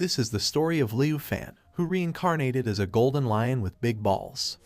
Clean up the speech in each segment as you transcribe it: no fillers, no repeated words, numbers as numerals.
This is the story of Leu Fan, who reincarnated as a golden lion with big balls.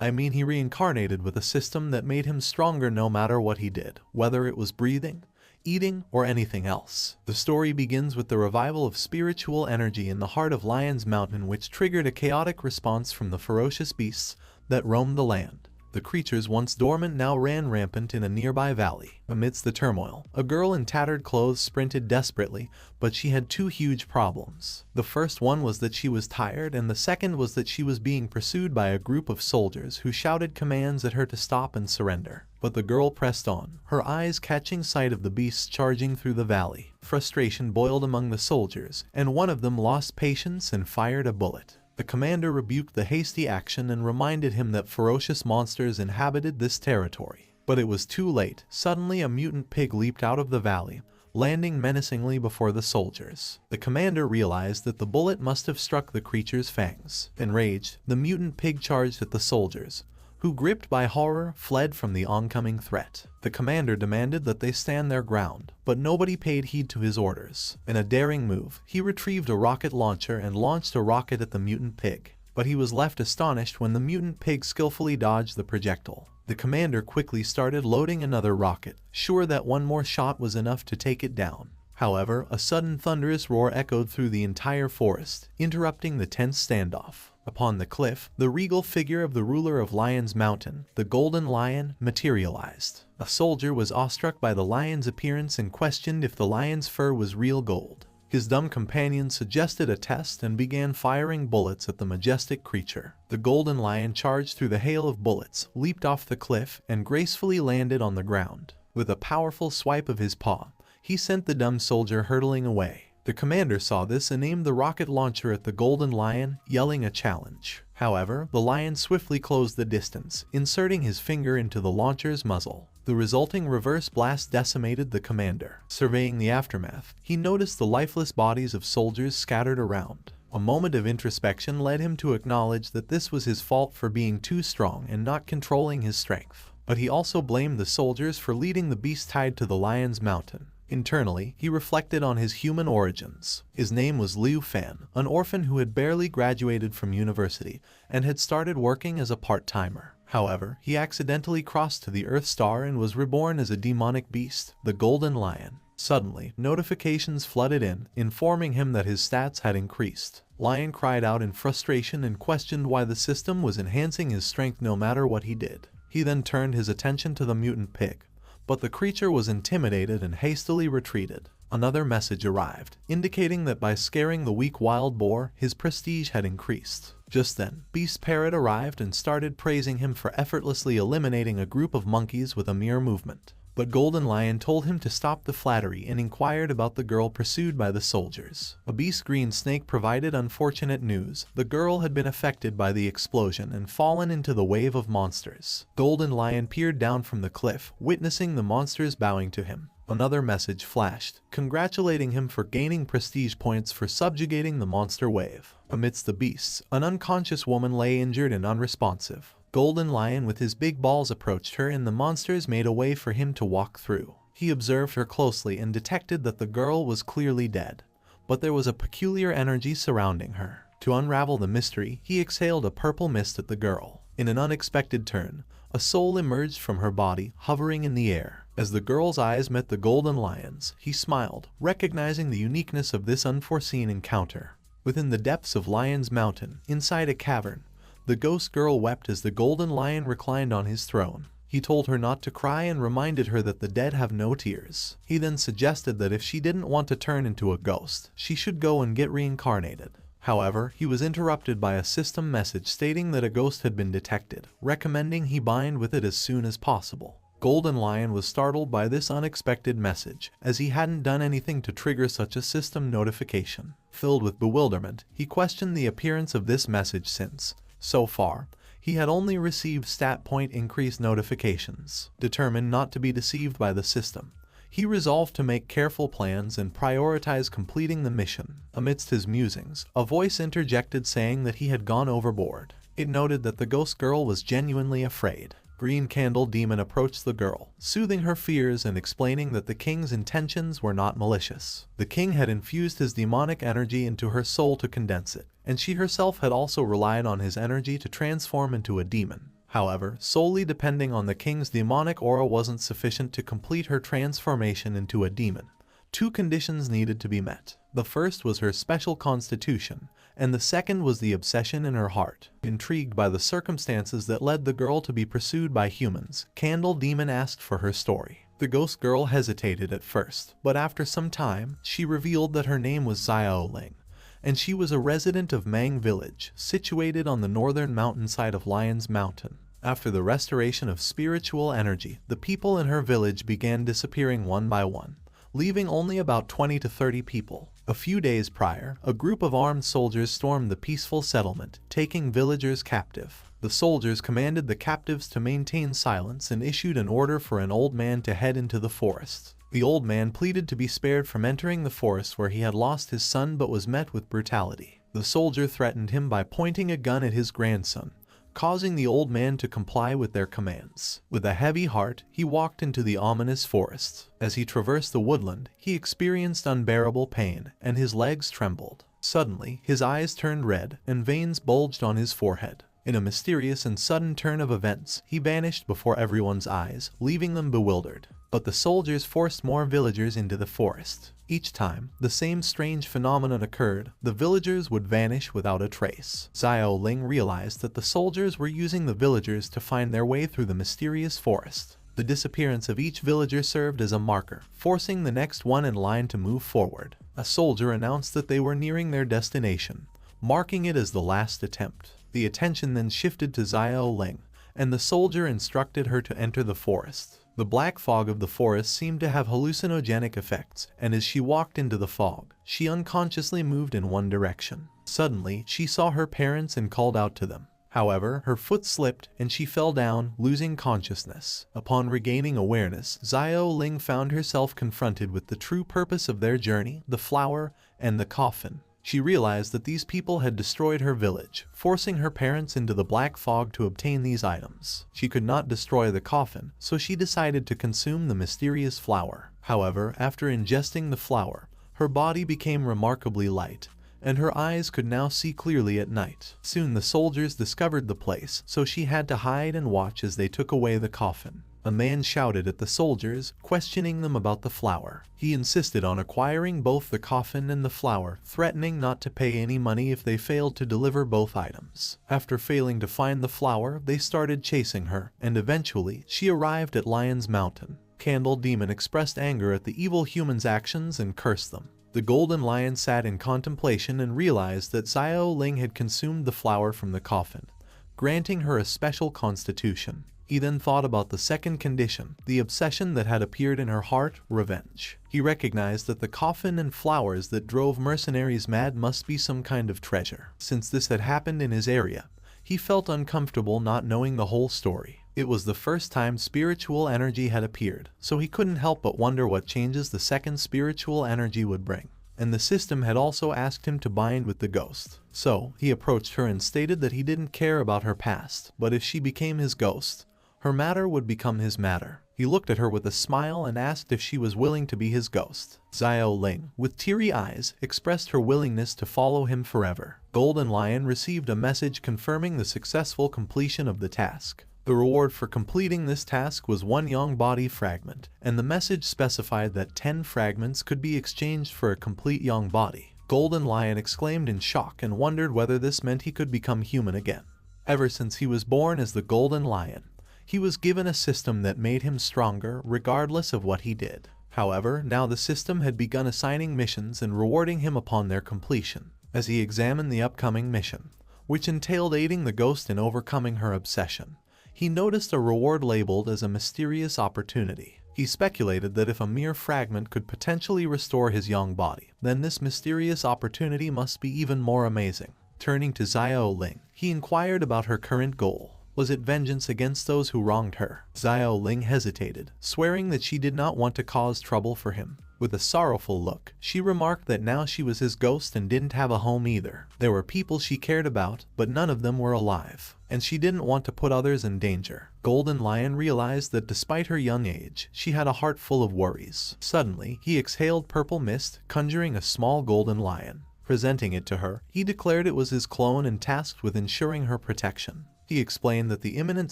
I mean, he reincarnated with a system that made him stronger no matter what he did, whether it was breathing, eating, or anything else. The story begins with the revival of spiritual energy in the heart of Lion's Mountain, which triggered a chaotic response from the ferocious beasts that roamed the land. The creatures once dormant now ran rampant in a nearby valley. Amidst the turmoil, a girl in tattered clothes sprinted desperately, but she had two huge problems. The first one was that she was tired, and the second was that she was being pursued by a group of soldiers who shouted commands at her to stop and surrender. But the girl pressed on, her eyes catching sight of the beasts charging through the valley. Frustration boiled among the soldiers, and one of them lost patience and fired a bullet. The commander rebuked the hasty action and reminded him that ferocious monsters inhabited this territory. But it was too late. Suddenly a mutant pig leaped out of the valley, landing menacingly before the soldiers. The commander realized that the bullet must have struck the creature's fangs. Enraged, the mutant pig charged at the soldiers, who, gripped by horror, fled from the oncoming threat. The commander demanded that they stand their ground, but nobody paid heed to his orders. In a daring move, he retrieved a rocket launcher and launched a rocket at the mutant pig. But he was left astonished when the mutant pig skillfully dodged the projectile. The commander quickly started loading another rocket, sure that one more shot was enough to take it down. However, a sudden thunderous roar echoed through the entire forest, interrupting the tense standoff. Upon the cliff, the regal figure of the ruler of Lion's Mountain, the Golden Lion, materialized. A soldier was awestruck by the lion's appearance and questioned if the lion's fur was real gold. His dumb companion suggested a test and began firing bullets at the majestic creature. The Golden Lion charged through the hail of bullets, leaped off the cliff, and gracefully landed on the ground. With a powerful swipe of his paw, he sent the dumb soldier hurtling away. The commander saw this and aimed the rocket launcher at the Golden Lion, yelling a challenge. However, the lion swiftly closed the distance, inserting his finger into the launcher's muzzle. The resulting reverse blast decimated the commander. Surveying the aftermath, he noticed the lifeless bodies of soldiers scattered around. A moment of introspection led him to acknowledge that this was his fault for being too strong and not controlling his strength. But he also blamed the soldiers for leading the beast tied to the Lion's Mountain. Internally, he reflected on his human origins. His name was Leu Fan, an orphan who had barely graduated from university and had started working as a part-timer. However, he accidentally crossed to the Earth Star and was reborn as a demonic beast, the Golden Lion. Suddenly, notifications flooded in, informing him that his stats had increased. Lion cried out in frustration and questioned why the system was enhancing his strength no matter what he did. He then turned his attention to the mutant pig, but the creature was intimidated and hastily retreated. Another message arrived, indicating that by scaring the weak wild boar, his prestige had increased. Just then, Beast Parrot arrived and started praising him for effortlessly eliminating a group of monkeys with a mere movement. But Golden Lion told him to stop the flattery and inquired about the girl pursued by the soldiers. A beast green snake provided unfortunate news. The girl had been affected by the explosion and fallen into the wave of monsters. Golden Lion peered down from the cliff, witnessing the monsters bowing to him. Another message flashed, congratulating him for gaining prestige points for subjugating the monster wave. Amidst the beasts, an unconscious woman lay injured and unresponsive. Golden Lion with his big balls approached her and the monsters made a way for him to walk through. He observed her closely and detected that the girl was clearly dead, but there was a peculiar energy surrounding her. To unravel the mystery, he exhaled a purple mist at the girl. In an unexpected turn, a soul emerged from her body, hovering in the air. As the girl's eyes met the Golden Lion's, he smiled, recognizing the uniqueness of this unforeseen encounter. Within the depths of Lion's Mountain, inside a cavern, the ghost girl wept as the Golden Lion reclined on his throne. He told her not to cry and reminded her that the dead have no tears. He then suggested that if she didn't want to turn into a ghost, she should go and get reincarnated. However, he was interrupted by a system message stating that a ghost had been detected, recommending he bind with it as soon as possible. Golden Lion was startled by this unexpected message, as he hadn't done anything to trigger such a system notification. Filled with bewilderment, he questioned the appearance of this message since, so far, he had only received stat point increase notifications. Determined not to be deceived by the system, he resolved to make careful plans and prioritize completing the mission. Amidst his musings, a voice interjected saying that he had gone overboard. It noted that the ghost girl was genuinely afraid. Green Candle Demon approached the girl, soothing her fears and explaining that the king's intentions were not malicious. The king had infused his demonic energy into her soul to condense it, and she herself had also relied on his energy to transform into a demon. However, solely depending on the king's demonic aura wasn't sufficient to complete her transformation into a demon. Two conditions needed to be met. The first was her special constitution, and the second was the obsession in her heart. Intrigued by the circumstances that led the girl to be pursued by humans, Candle Demon asked for her story. The ghost girl hesitated at first, but after some time, she revealed that her name was Xoling, and she was a resident of Mang village, situated on the northern mountainside of Lion's Mountain. After the restoration of spiritual energy, the people in her village began disappearing one by one, leaving only about 20 to 30 people. A few days prior, a group of armed soldiers stormed the peaceful settlement, taking villagers captive. The soldiers commanded the captives to maintain silence and issued an order for an old man to head into the forest. The old man pleaded to be spared from entering the forest where he had lost his son but was met with brutality. The soldier threatened him by pointing a gun at his grandson, causing the old man to comply with their commands. With a heavy heart, he walked into the ominous forest. As he traversed the woodland, he experienced unbearable pain, and his legs trembled. Suddenly, his eyes turned red, and veins bulged on his forehead. In a mysterious and sudden turn of events, he vanished before everyone's eyes, leaving them bewildered. But the soldiers forced more villagers into the forest. Each time, the same strange phenomenon occurred. The villagers would vanish without a trace. Xoling realized that the soldiers were using the villagers to find their way through the mysterious forest. The disappearance of each villager served as a marker, forcing the next one in line to move forward. A soldier announced that they were nearing their destination, marking it as the last attempt. The attention then shifted to Xoling, and the soldier instructed her to enter the forest. The black fog of the forest seemed to have hallucinogenic effects, and as she walked into the fog, she unconsciously moved in one direction. Suddenly, she saw her parents and called out to them. However, her foot slipped and she fell down, losing consciousness. Upon regaining awareness, Xoling found herself confronted with the true purpose of their journey, the flower and the coffin. She realized that these people had destroyed her village, forcing her parents into the black fog to obtain these items. She could not destroy the coffin, so she decided to consume the mysterious flower. However, after ingesting the flower, her body became remarkably light, and her eyes could now see clearly at night. Soon the soldiers discovered the place, so she had to hide and watch as they took away the coffin. A man shouted at the soldiers, questioning them about the flower. He insisted on acquiring both the coffin and the flower, threatening not to pay any money if they failed to deliver both items. After failing to find the flower, they started chasing her, and eventually, she arrived at Lion's Mountain. Candle Demon expressed anger at the evil humans' actions and cursed them. The Golden Lion sat in contemplation and realized that Xoling had consumed the flower from the coffin, granting her a special constitution. He then thought about the second condition, the obsession that had appeared in her heart, revenge. He recognized that the coffin and flowers that drove mercenaries mad must be some kind of treasure. Since this had happened in his area, he felt uncomfortable not knowing the whole story. It was the first time spiritual energy had appeared, so he couldn't help but wonder what changes the second spiritual energy would bring. And the system had also asked him to bind with the ghost. So, he approached her and stated that he didn't care about her past, but if she became his ghost, her matter would become his matter. He looked at her with a smile and asked if she was willing to be his ghost. Xoling, with teary eyes, expressed her willingness to follow him forever. Golden Lion received a message confirming the successful completion of the task. The reward for completing this task was 1 young body fragment, and the message specified that 10 fragments could be exchanged for a complete young body. Golden Lion exclaimed in shock and wondered whether this meant he could become human again. Ever since he was born as the Golden Lion, he was given a system that made him stronger regardless of what he did. However, now the system had begun assigning missions and rewarding him upon their completion. As he examined the upcoming mission, which entailed aiding the ghost in overcoming her obsession, he noticed a reward labeled as a mysterious opportunity. He speculated that if a mere fragment could potentially restore his young body, then this mysterious opportunity must be even more amazing. Turning to Xoling, he inquired about her current goal. Was it vengeance against those who wronged her? Xoling hesitated, swearing that she did not want to cause trouble for him. With a sorrowful look, she remarked that now she was his ghost and didn't have a home either. There were people she cared about, but none of them were alive, and she didn't want to put others in danger. Golden Lion realized that despite her young age, she had a heart full of worries. Suddenly, he exhaled purple mist, conjuring a small golden lion. Presenting it to her, he declared it was his clone and tasked with ensuring her protection. He explained that the imminent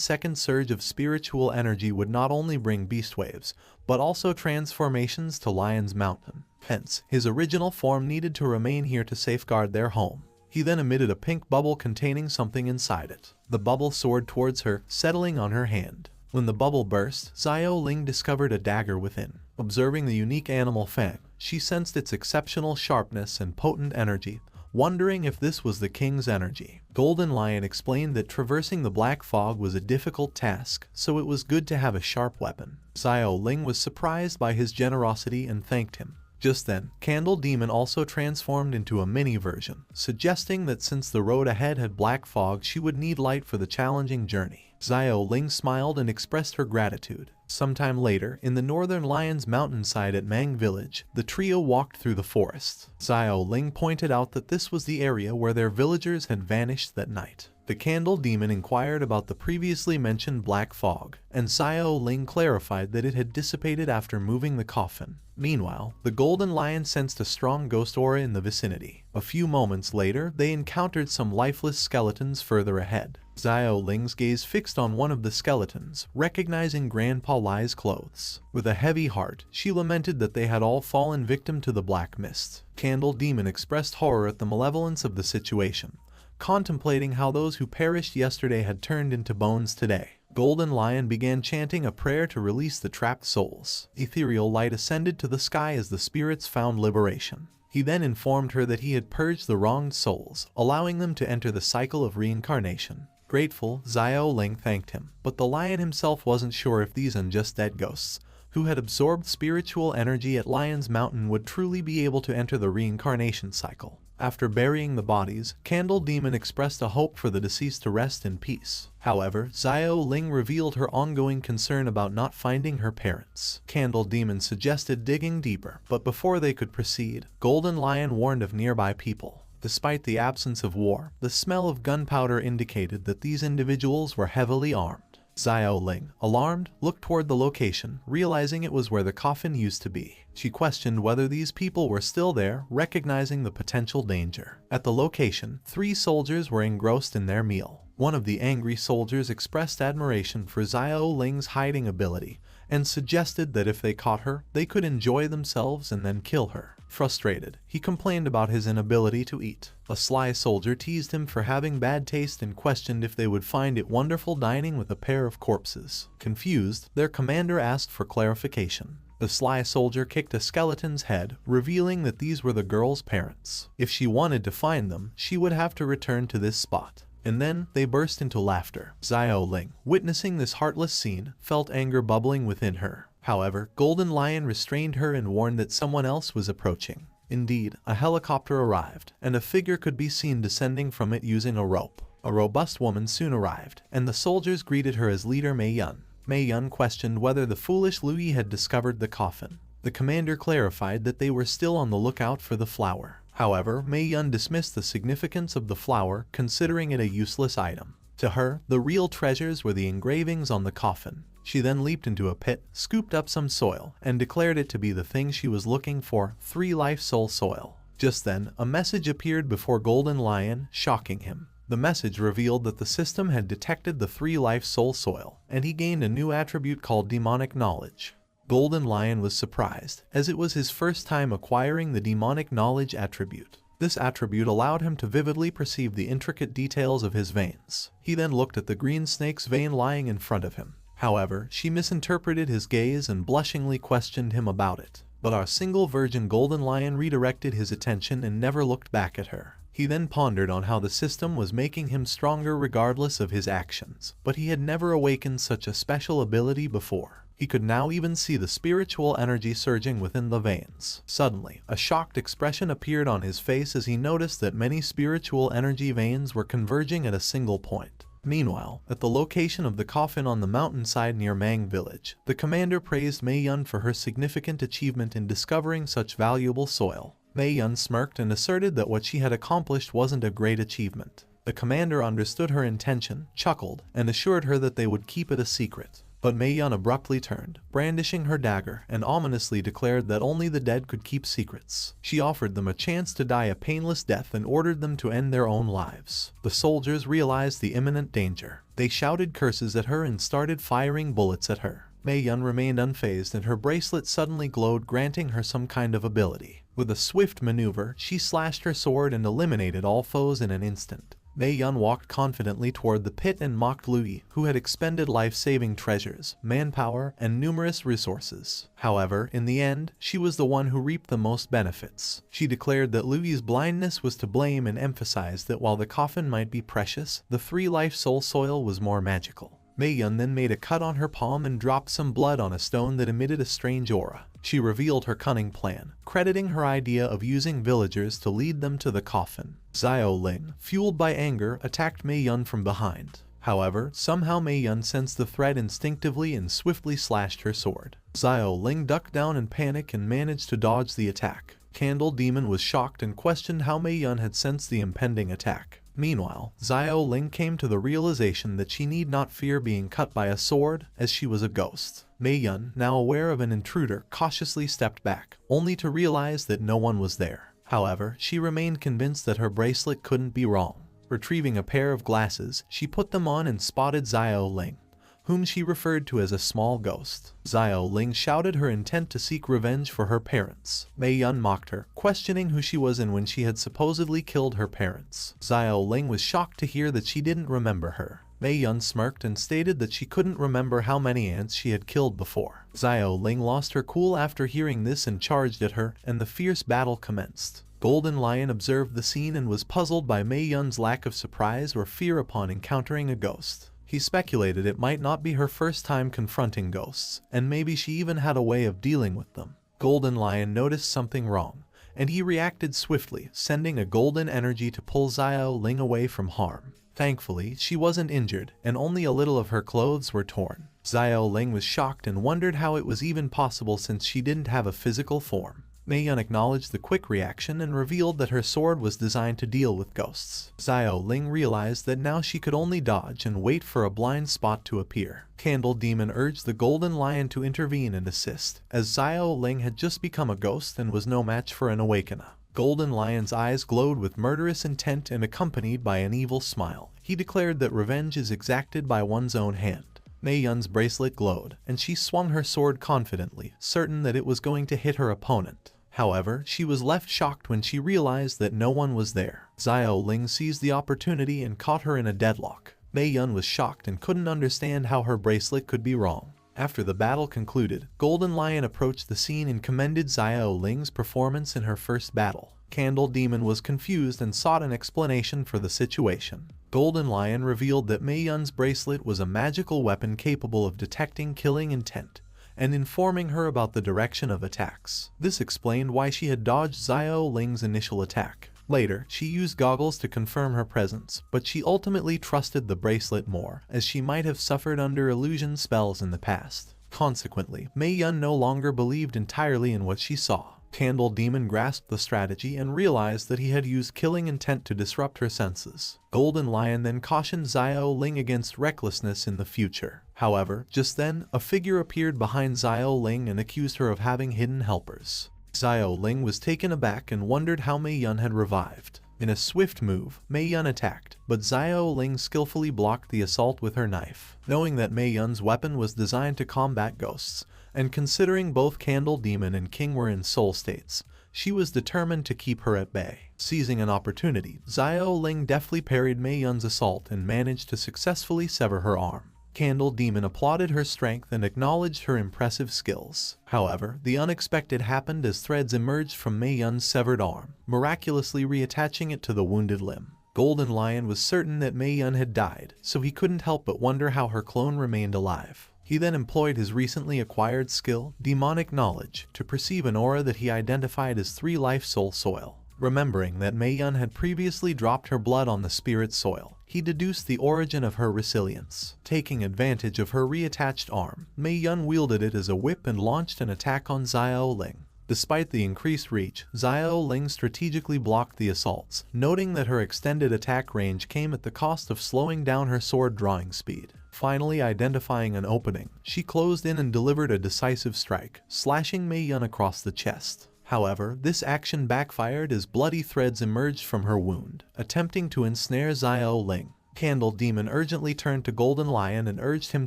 second surge of spiritual energy would not only bring beast waves, but also transformations to Lion's Mountain. Hence, his original form needed to remain here to safeguard their home. He then emitted a pink bubble containing something inside it. The bubble soared towards her, settling on her hand. When the bubble burst, Xoling discovered a dagger within. Observing the unique animal fang, she sensed its exceptional sharpness and potent energy, wondering if this was the king's energy. Golden Lion explained that traversing the black fog was a difficult task, so it was good to have a sharp weapon. Xoling was surprised by his generosity and thanked him. Just then, Candle Demon also transformed into a mini version, suggesting that since the road ahead had black fog, she would need light for the challenging journey. Xoling smiled and expressed her gratitude. Sometime later, in the northern Lion's mountainside at Mang village, the trio walked through the forest. Xoling pointed out that this was the area where their villagers had vanished that night. The Candle Demon inquired about the previously mentioned black fog, and Xoling clarified that it had dissipated after moving the coffin. Meanwhile, the Golden Lion sensed a strong ghost aura in the vicinity. A few moments later, they encountered some lifeless skeletons further ahead. Xoling's gaze fixed on one of the skeletons, recognizing Grandpa Lie's clothes. With a heavy heart, she lamented that they had all fallen victim to the black mist. Candle Demon expressed horror at the malevolence of the situation, contemplating how those who perished yesterday had turned into bones today. Golden Lion began chanting a prayer to release the trapped souls. Ethereal light ascended to the sky as the spirits found liberation. He then informed her that he had purged the wronged souls, allowing them to enter the cycle of reincarnation. Grateful, Xoling thanked him, but the lion himself wasn't sure if these unjust dead ghosts, who had absorbed spiritual energy at Lion's Mountain, would truly be able to enter the reincarnation cycle. After burying the bodies, Candle Demon expressed a hope for the deceased to rest in peace. However, Xoling revealed her ongoing concern about not finding her parents. Candle Demon suggested digging deeper, but before they could proceed, Golden Lion warned of nearby people. Despite the absence of war, the smell of gunpowder indicated that these individuals were heavily armed. Xoling, alarmed, looked toward the location, realizing it was where the coffin used to be. She questioned whether these people were still there, recognizing the potential danger. At the location, 3 soldiers were engrossed in their meal. One of the angry soldiers expressed admiration for Xoling's hiding ability, and suggested that if they caught her, they could enjoy themselves and then kill her. Frustrated, he complained about his inability to eat. A sly soldier teased him for having bad taste and questioned if they would find it wonderful dining with a pair of corpses. Confused, their commander asked for clarification. The sly soldier kicked a skeleton's head, revealing that these were the girl's parents. If she wanted to find them, she would have to return to this spot. And then they burst into laughter. Xoling, witnessing this heartless scene, felt anger bubbling within her. However, Golden Lion restrained her and warned that someone else was approaching. Indeed, a helicopter arrived, and a figure could be seen descending from it using a rope. A robust woman soon arrived, and the soldiers greeted her as leader Mayan. Mayan questioned whether the foolish Leu had discovered the coffin. The commander clarified that they were still on the lookout for the flower. However, Mayan dismissed the significance of the flower, considering it a useless item. To her, the real treasures were the engravings on the coffin. She then leaped into a pit, scooped up some soil, and declared it to be the thing she was looking for, 3 life soul soil. Just then, a message appeared before Golden Lion, shocking him. The message revealed that the system had detected the 3 life soul soil, and he gained a new attribute called demonic knowledge. Golden Lion was surprised, as it was his first time acquiring the demonic knowledge attribute. This attribute allowed him to vividly perceive the intricate details of his veins. He then looked at the green snake's vein lying in front of him. However, she misinterpreted his gaze and blushingly questioned him about it. But our single virgin Golden Lion redirected his attention and never looked back at her. He then pondered on how the system was making him stronger regardless of his actions, but he had never awakened such a special ability before. He could now even see the spiritual energy surging within the veins. Suddenly, a shocked expression appeared on his face as he noticed that many spiritual energy veins were converging at a single point. Meanwhile, at the location of the coffin on the mountainside near Mang village, the commander praised Mayan for her significant achievement in discovering such valuable soil. Mayan smirked and asserted that what she had accomplished wasn't a great achievement. The commander understood her intention, chuckled, and assured her that they would keep it a secret. But Mayan abruptly turned, brandishing her dagger, and ominously declared that only the dead could keep secrets. She offered them a chance to die a painless death and ordered them to end their own lives. The soldiers realized the imminent danger. They shouted curses at her and started firing bullets at her. Mayan remained unfazed, and her bracelet suddenly glowed, granting her some kind of ability. With a swift maneuver, she slashed her sword and eliminated all foes in an instant. Mayan walked confidently toward the pit and mocked Leu, who had expended life-saving treasures, manpower, and numerous resources. However, in the end, she was the one who reaped the most benefits. She declared that Leu's blindness was to blame and emphasized that while the coffin might be precious, the three-life soul soil was more magical. Mayan then made a cut on her palm and dropped some blood on a stone that emitted a strange aura. She revealed her cunning plan, crediting her idea of using villagers to lead them to the coffin. Xoling, fueled by anger, attacked Mayan from behind. However, somehow Mayan sensed the threat instinctively and swiftly slashed her sword. Xoling ducked down in panic and managed to dodge the attack. Candle Demon was shocked and questioned how Mayan had sensed the impending attack. Meanwhile, Xoling came to the realization that she need not fear being cut by a sword, as she was a ghost. Mayan, now aware of an intruder, cautiously stepped back, only to realize that no one was there. However, she remained convinced that her bracelet couldn't be wrong. Retrieving a pair of glasses, she put them on and spotted Xoling, whom she referred to as a small ghost. Xoling shouted her intent to seek revenge for her parents. Mayan mocked her, questioning who she was and when she had supposedly killed her parents. Xoling was shocked to hear that she didn't remember her. Mayan smirked and stated that she couldn't remember how many ants she had killed before. Xoling lost her cool after hearing this and charged at her, and the fierce battle commenced. Golden Lion observed the scene and was puzzled by Mayan's lack of surprise or fear upon encountering a ghost. He speculated it might not be her first time confronting ghosts, and maybe she even had a way of dealing with them. Golden Lion noticed something wrong, and he reacted swiftly, sending a golden energy to pull Xoling away from harm. Thankfully, she wasn't injured, and only a little of her clothes were torn. Xoling was shocked and wondered how it was even possible since she didn't have a physical form. Mayan acknowledged the quick reaction and revealed that her sword was designed to deal with ghosts. Xoling realized that now she could only dodge and wait for a blind spot to appear. Candle Demon urged the Golden Lion to intervene and assist, as Xoling had just become a ghost and was no match for an awakener. Golden Lion's eyes glowed with murderous intent and accompanied by an evil smile. He declared that revenge is exacted by one's own hand. Mayan's bracelet glowed, and she swung her sword confidently, certain that it was going to hit her opponent. However, she was left shocked when she realized that no one was there. Xoling seized the opportunity and caught her in a deadlock. Mayan was shocked and couldn't understand how her bracelet could be wrong. After the battle concluded, Golden Lion approached the scene and commended Xoling's performance in her first battle. Candle Demon was confused and sought an explanation for the situation. Golden Lion revealed that Mayan's bracelet was a magical weapon capable of detecting killing intent, and informing her about the direction of attacks. This explained why she had dodged Xoling's initial attack. Later, she used goggles to confirm her presence, but she ultimately trusted the bracelet more, as she might have suffered under illusion spells in the past. Consequently, Mayan no longer believed entirely in what she saw. Candle Demon grasped the strategy and realized that he had used killing intent to disrupt her senses. Golden Lion then cautioned Xoling against recklessness in the future. However, just then, a figure appeared behind Xoling and accused her of having hidden helpers. Xoling was taken aback and wondered how Mayan had revived. In a swift move, Mayan attacked, but Xoling skillfully blocked the assault with her knife. Knowing that Mayan's weapon was designed to combat ghosts, and considering both Candle Demon and King were in soul states, she was determined to keep her at bay. Seizing an opportunity, Xoling deftly parried Mayan's assault and managed to successfully sever her arm. Candle Demon applauded her strength and acknowledged her impressive skills. However, the unexpected happened as threads emerged from Mayan's severed arm, miraculously reattaching it to the wounded limb. Golden Lion was certain that Mayan had died, so he couldn't help but wonder how her clone remained alive. He then employed his recently acquired skill, Demonic Knowledge, to perceive an aura that he identified as 3 life soul soil. Remembering that Mayan had previously dropped her blood on the spirit soil, he deduced the origin of her resilience. Taking advantage of her reattached arm, Mayan wielded it as a whip and launched an attack on Xoling. Despite the increased reach, Xoling strategically blocked the assaults, noting that her extended attack range came at the cost of slowing down her sword drawing speed. Finally identifying an opening, she closed in and delivered a decisive strike, slashing Mayan across the chest. However, this action backfired as bloody threads emerged from her wound, attempting to ensnare Xoling. Candle Demon urgently turned to Golden Lion and urged him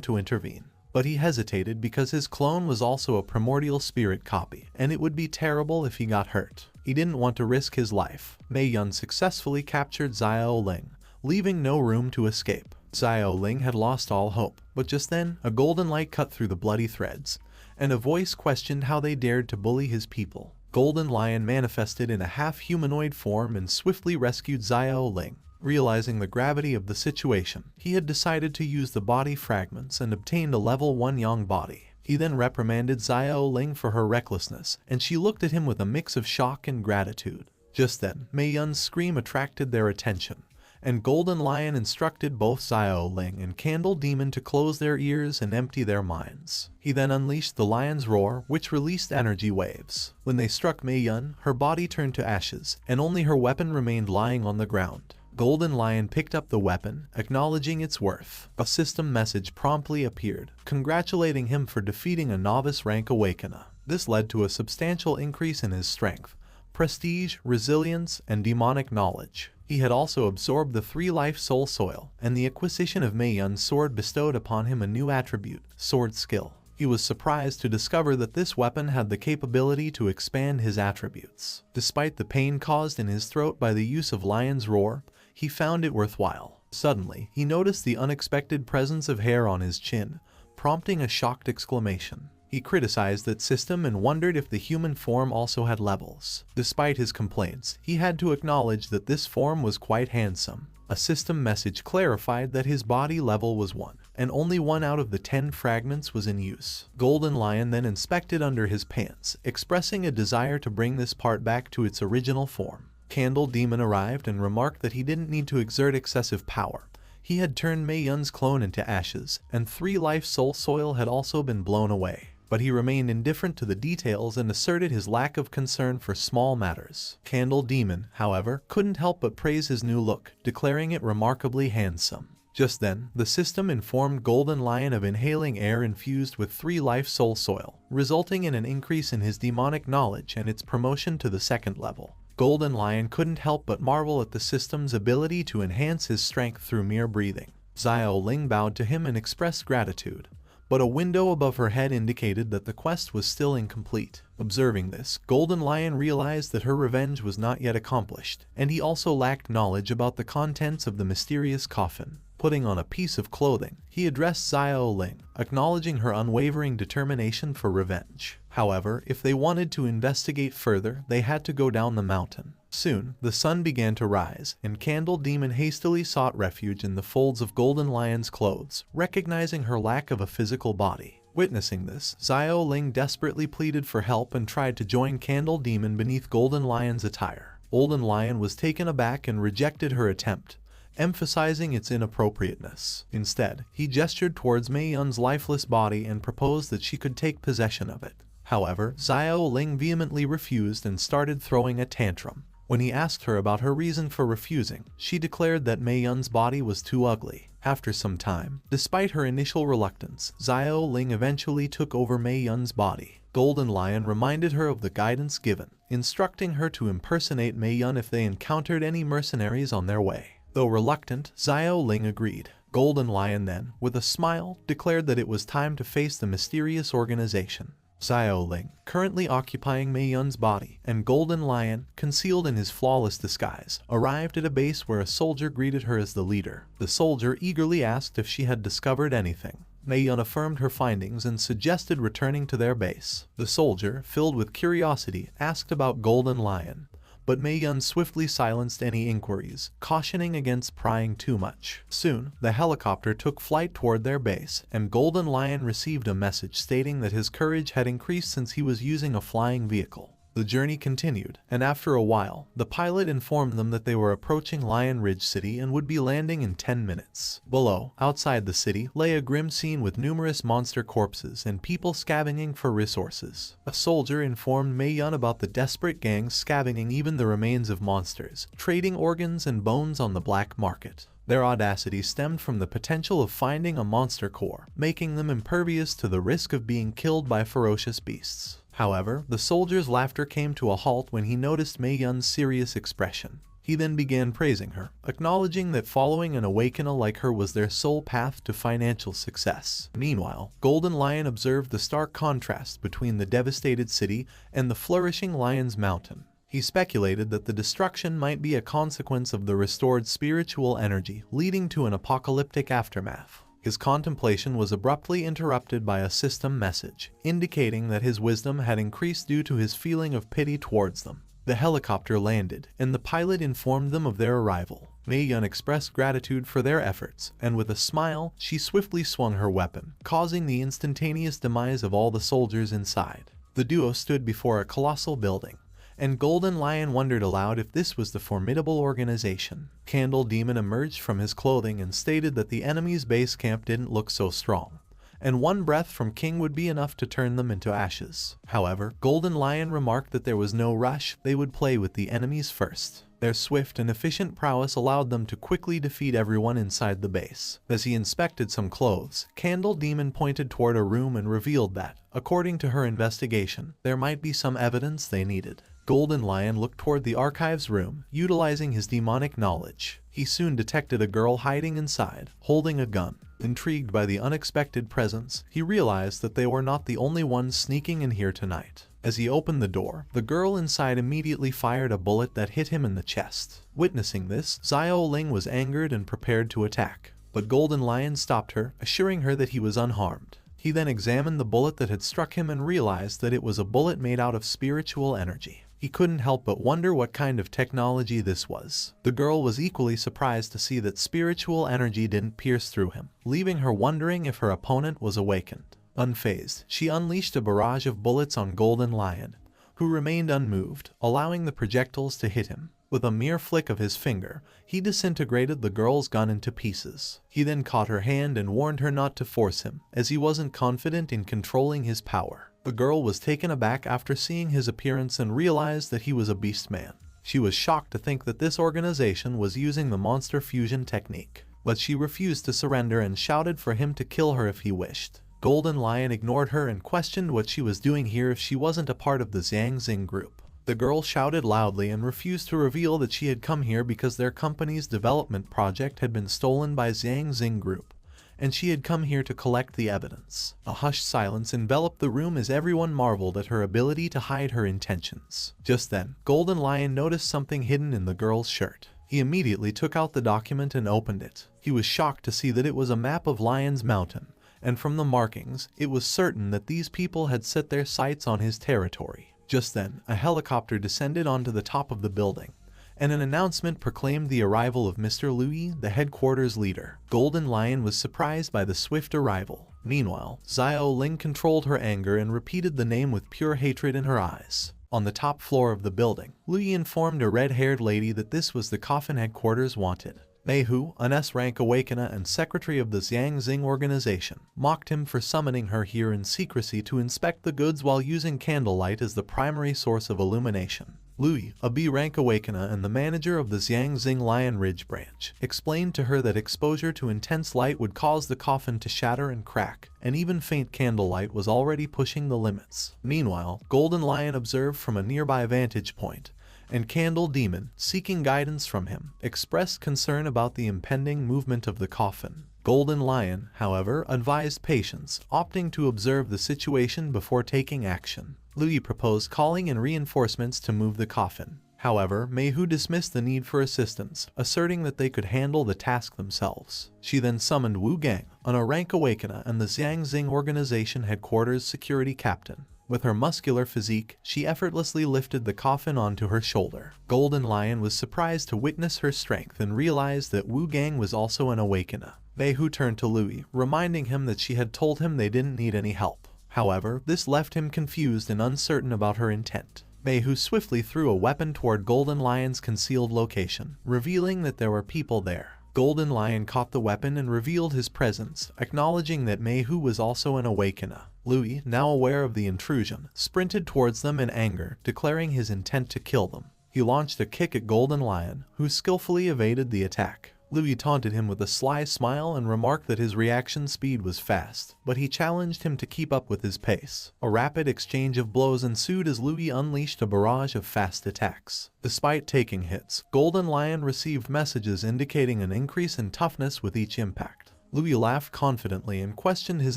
to intervene. But he hesitated because his clone was also a primordial spirit copy, and it would be terrible if he got hurt. He didn't want to risk his life. Mayan successfully captured Xoling, leaving no room to escape. Xoling had lost all hope, but just then, a golden light cut through the bloody threads, and a voice questioned how they dared to bully his people. Golden Lion manifested in a half-humanoid form and swiftly rescued Xoling. Realizing the gravity of the situation, he had decided to use the body fragments and obtained a level 1 Yang body. He then reprimanded Xoling for her recklessness, and she looked at him with a mix of shock and gratitude. Just then, Mayan's scream attracted their attention, and Golden Lion instructed both Xoling and Candle Demon to close their ears and empty their minds. He then unleashed the lion's roar, which released energy waves. When they struck Mayan, her body turned to ashes, and only her weapon remained lying on the ground. Golden Lion picked up the weapon, acknowledging its worth. A system message promptly appeared, congratulating him for defeating a novice rank awakener. This led to a substantial increase in his strength, prestige, resilience, and demonic knowledge. He had also absorbed the 3-life soul soil, and the acquisition of Mayan's sword bestowed upon him a new attribute, sword skill. He was surprised to discover that this weapon had the capability to expand his attributes. Despite the pain caused in his throat by the use of Lion's Roar, he found it worthwhile. Suddenly, he noticed the unexpected presence of hair on his chin, prompting a shocked exclamation. He criticized that system and wondered if the human form also had levels. Despite his complaints, he had to acknowledge that this form was quite handsome. A system message clarified that his body level was 1, and only 1 out of the 10 fragments was in use. Golden Lion then inspected under his pants, expressing a desire to bring this part back to its original form. Candle Demon arrived and remarked that he didn't need to exert excessive power. He had turned Mayan's clone into ashes, and 3-life soul soil had also been blown away. But he remained indifferent to the details and asserted his lack of concern for small matters. Candle Demon, however, couldn't help but praise his new look, declaring it remarkably handsome. Just then, the system informed Golden Lion of inhaling air infused with 3-life soul soil, resulting in an increase in his demonic knowledge and its promotion to the 2nd level. Golden Lion couldn't help but marvel at the system's ability to enhance his strength through mere breathing. Xoling bowed to him and expressed gratitude, but a window above her head indicated that the quest was still incomplete. Observing this, Golden Lion realized that her revenge was not yet accomplished, and he also lacked knowledge about the contents of the mysterious coffin. Putting on a piece of clothing, he addressed Xoling, acknowledging her unwavering determination for revenge. However, if they wanted to investigate further, they had to go down the mountain. Soon, the sun began to rise, and Candle Demon hastily sought refuge in the folds of Golden Lion's clothes, recognizing her lack of a physical body. Witnessing this, Xoling desperately pleaded for help and tried to join Candle Demon beneath Golden Lion's attire. Golden Lion was taken aback and rejected her attempt, emphasizing its inappropriateness. Instead, he gestured towards Mayan's lifeless body and proposed that she could take possession of it. However, Xoling vehemently refused and started throwing a tantrum. When he asked her about her reason for refusing, she declared that Mayan's body was too ugly. After some time, despite her initial reluctance, Xoling eventually took over Mayan's body. Golden Lion reminded her of the guidance given, instructing her to impersonate Mayan if they encountered any mercenaries on their way. Though reluctant, Xoling agreed. Golden Lion then, with a smile, declared that it was time to face the mysterious organization. Xoling, currently occupying Mayan's body, and Golden Lion, concealed in his flawless disguise, arrived at a base where a soldier greeted her as the leader. The soldier eagerly asked if she had discovered anything. Mayan affirmed her findings and suggested returning to their base. The soldier, filled with curiosity, asked about Golden Lion, but Mayan swiftly silenced any inquiries, cautioning against prying too much. Soon, the helicopter took flight toward their base, and Golden Lion received a message stating that his courage had increased since he was using a flying vehicle. The The journey continued, and after a while, the pilot informed them that they were approaching Lion Ridge City and would be landing in 10 minutes. Below, outside the city, lay a grim scene with numerous monster corpses and people scavenging for resources. A soldier informed Mayan about the desperate gangs scavenging even the remains of monsters, trading organs and bones on the black market. Their audacity stemmed from the potential of finding a monster core, making them impervious to the risk of being killed by ferocious beasts. However, the soldier's laughter came to a halt when he noticed Mayan's serious expression. He then began praising her, acknowledging that following an awakener like her was their sole path to financial success. Meanwhile, Golden Lion observed the stark contrast between the devastated city and the flourishing Lion's Mountain. He speculated that the destruction might be a consequence of the restored spiritual energy, leading to an apocalyptic aftermath. His contemplation was abruptly interrupted by a system message, indicating that his wisdom had increased due to his feeling of pity towards them. The helicopter landed, and the pilot informed them of their arrival. Mayan expressed gratitude for their efforts, and with a smile, she swiftly swung her weapon, causing the instantaneous demise of all the soldiers inside. The duo stood before a colossal building, and Golden Lion wondered aloud if this was the formidable organization. Candle Demon emerged from his clothing and stated that the enemy's base camp didn't look so strong, and one breath from King would be enough to turn them into ashes. However, Golden Lion remarked that there was no rush, they would play with the enemies first. Their swift and efficient prowess allowed them to quickly defeat everyone inside the base. As he inspected some clothes, Candle Demon pointed toward a room and revealed that, according to her investigation, there might be some evidence they needed. Golden Lion looked toward the archives room, utilizing his demonic knowledge. He soon detected a girl hiding inside, holding a gun. Intrigued by the unexpected presence, he realized that they were not the only ones sneaking in here tonight. As he opened the door, the girl inside immediately fired a bullet that hit him in the chest. Witnessing this, Xoling was angered and prepared to attack, but Golden Lion stopped her, assuring her that he was unharmed. He then examined the bullet that had struck him and realized that it was a bullet made out of spiritual energy. He couldn't help but wonder what kind of technology this was. The girl was equally surprised to see that spiritual energy didn't pierce through him, leaving her wondering if her opponent was awakened. Unfazed, she unleashed a barrage of bullets on Golden Lion, who remained unmoved, allowing the projectiles to hit him. With a mere flick of his finger, he disintegrated the girl's gun into pieces. He then caught her hand and warned her not to force him, as he wasn't confident in controlling his power. The girl was taken aback after seeing his appearance and realized that he was a beast man. She was shocked to think that this organization was using the monster fusion technique, but she refused to surrender and shouted for him to kill her if he wished. Golden Lion ignored her and questioned what she was doing here if she wasn't a part of the Xiangxing group. The girl shouted loudly and refused to reveal that she had come here because their company's development project had been stolen by Xiangxing group, and she had come here to collect the evidence. A hushed silence enveloped the room as everyone marveled at her ability to hide her intentions. Just then, Golden Lion noticed something hidden in the girl's shirt. He immediately took out the document and opened it. He was shocked to see that it was a map of Lion's Mountain, and from the markings, it was certain that these people had set their sights on his territory. Just then, a helicopter descended onto the top of the building, and an announcement proclaimed the arrival of Mr. Leu, the headquarters leader. Golden Lion was surprised by the swift arrival. Meanwhile, Xoling controlled her anger and repeated the name with pure hatred in her eyes. On the top floor of the building, Leu informed a red-haired lady that this was the coffin headquarters wanted. Manhua, an S-rank awakener and secretary of the Xiangxing organization, mocked him for summoning her here in secrecy to inspect the goods while using candlelight as the primary source of illumination. Leu, a B-rank awakener and the manager of the Xiangxing Lion Ridge branch, explained to her that exposure to intense light would cause the coffin to shatter and crack, and even faint candlelight was already pushing the limits. Meanwhile, Golden Lion observed from a nearby vantage point, and Candle Demon, seeking guidance from him, expressed concern about the impending movement of the coffin. Golden Lion, however, advised patience, opting to observe the situation before taking action. Leu proposed calling in reinforcements to move the coffin. However, Manhua dismissed the need for assistance, asserting that they could handle the task themselves. She then summoned Wu Gang, an A-rank awakener and the Xiangxing organization headquarters security captain. With her muscular physique, she effortlessly lifted the coffin onto her shoulder. Golden Lion was surprised to witness her strength and realized that Wu Gang was also an awakener. Manhua turned to Leu, reminding him that she had told him they didn't need any help. However, this left him confused and uncertain about her intent. Manhua swiftly threw a weapon toward Golden Lion's concealed location, revealing that there were people there. Golden Lion caught the weapon and revealed his presence, acknowledging that Manhua was also an awakener. Leu, now aware of the intrusion, sprinted towards them in anger, declaring his intent to kill them. He launched a kick at Golden Lion, who skillfully evaded the attack. Leu taunted him with a sly smile and remarked that his reaction speed was fast, but he challenged him to keep up with his pace. A rapid exchange of blows ensued as Leu unleashed a barrage of fast attacks. Despite taking hits, Golden Lion received messages indicating an increase in toughness with each impact. Leu laughed confidently and questioned his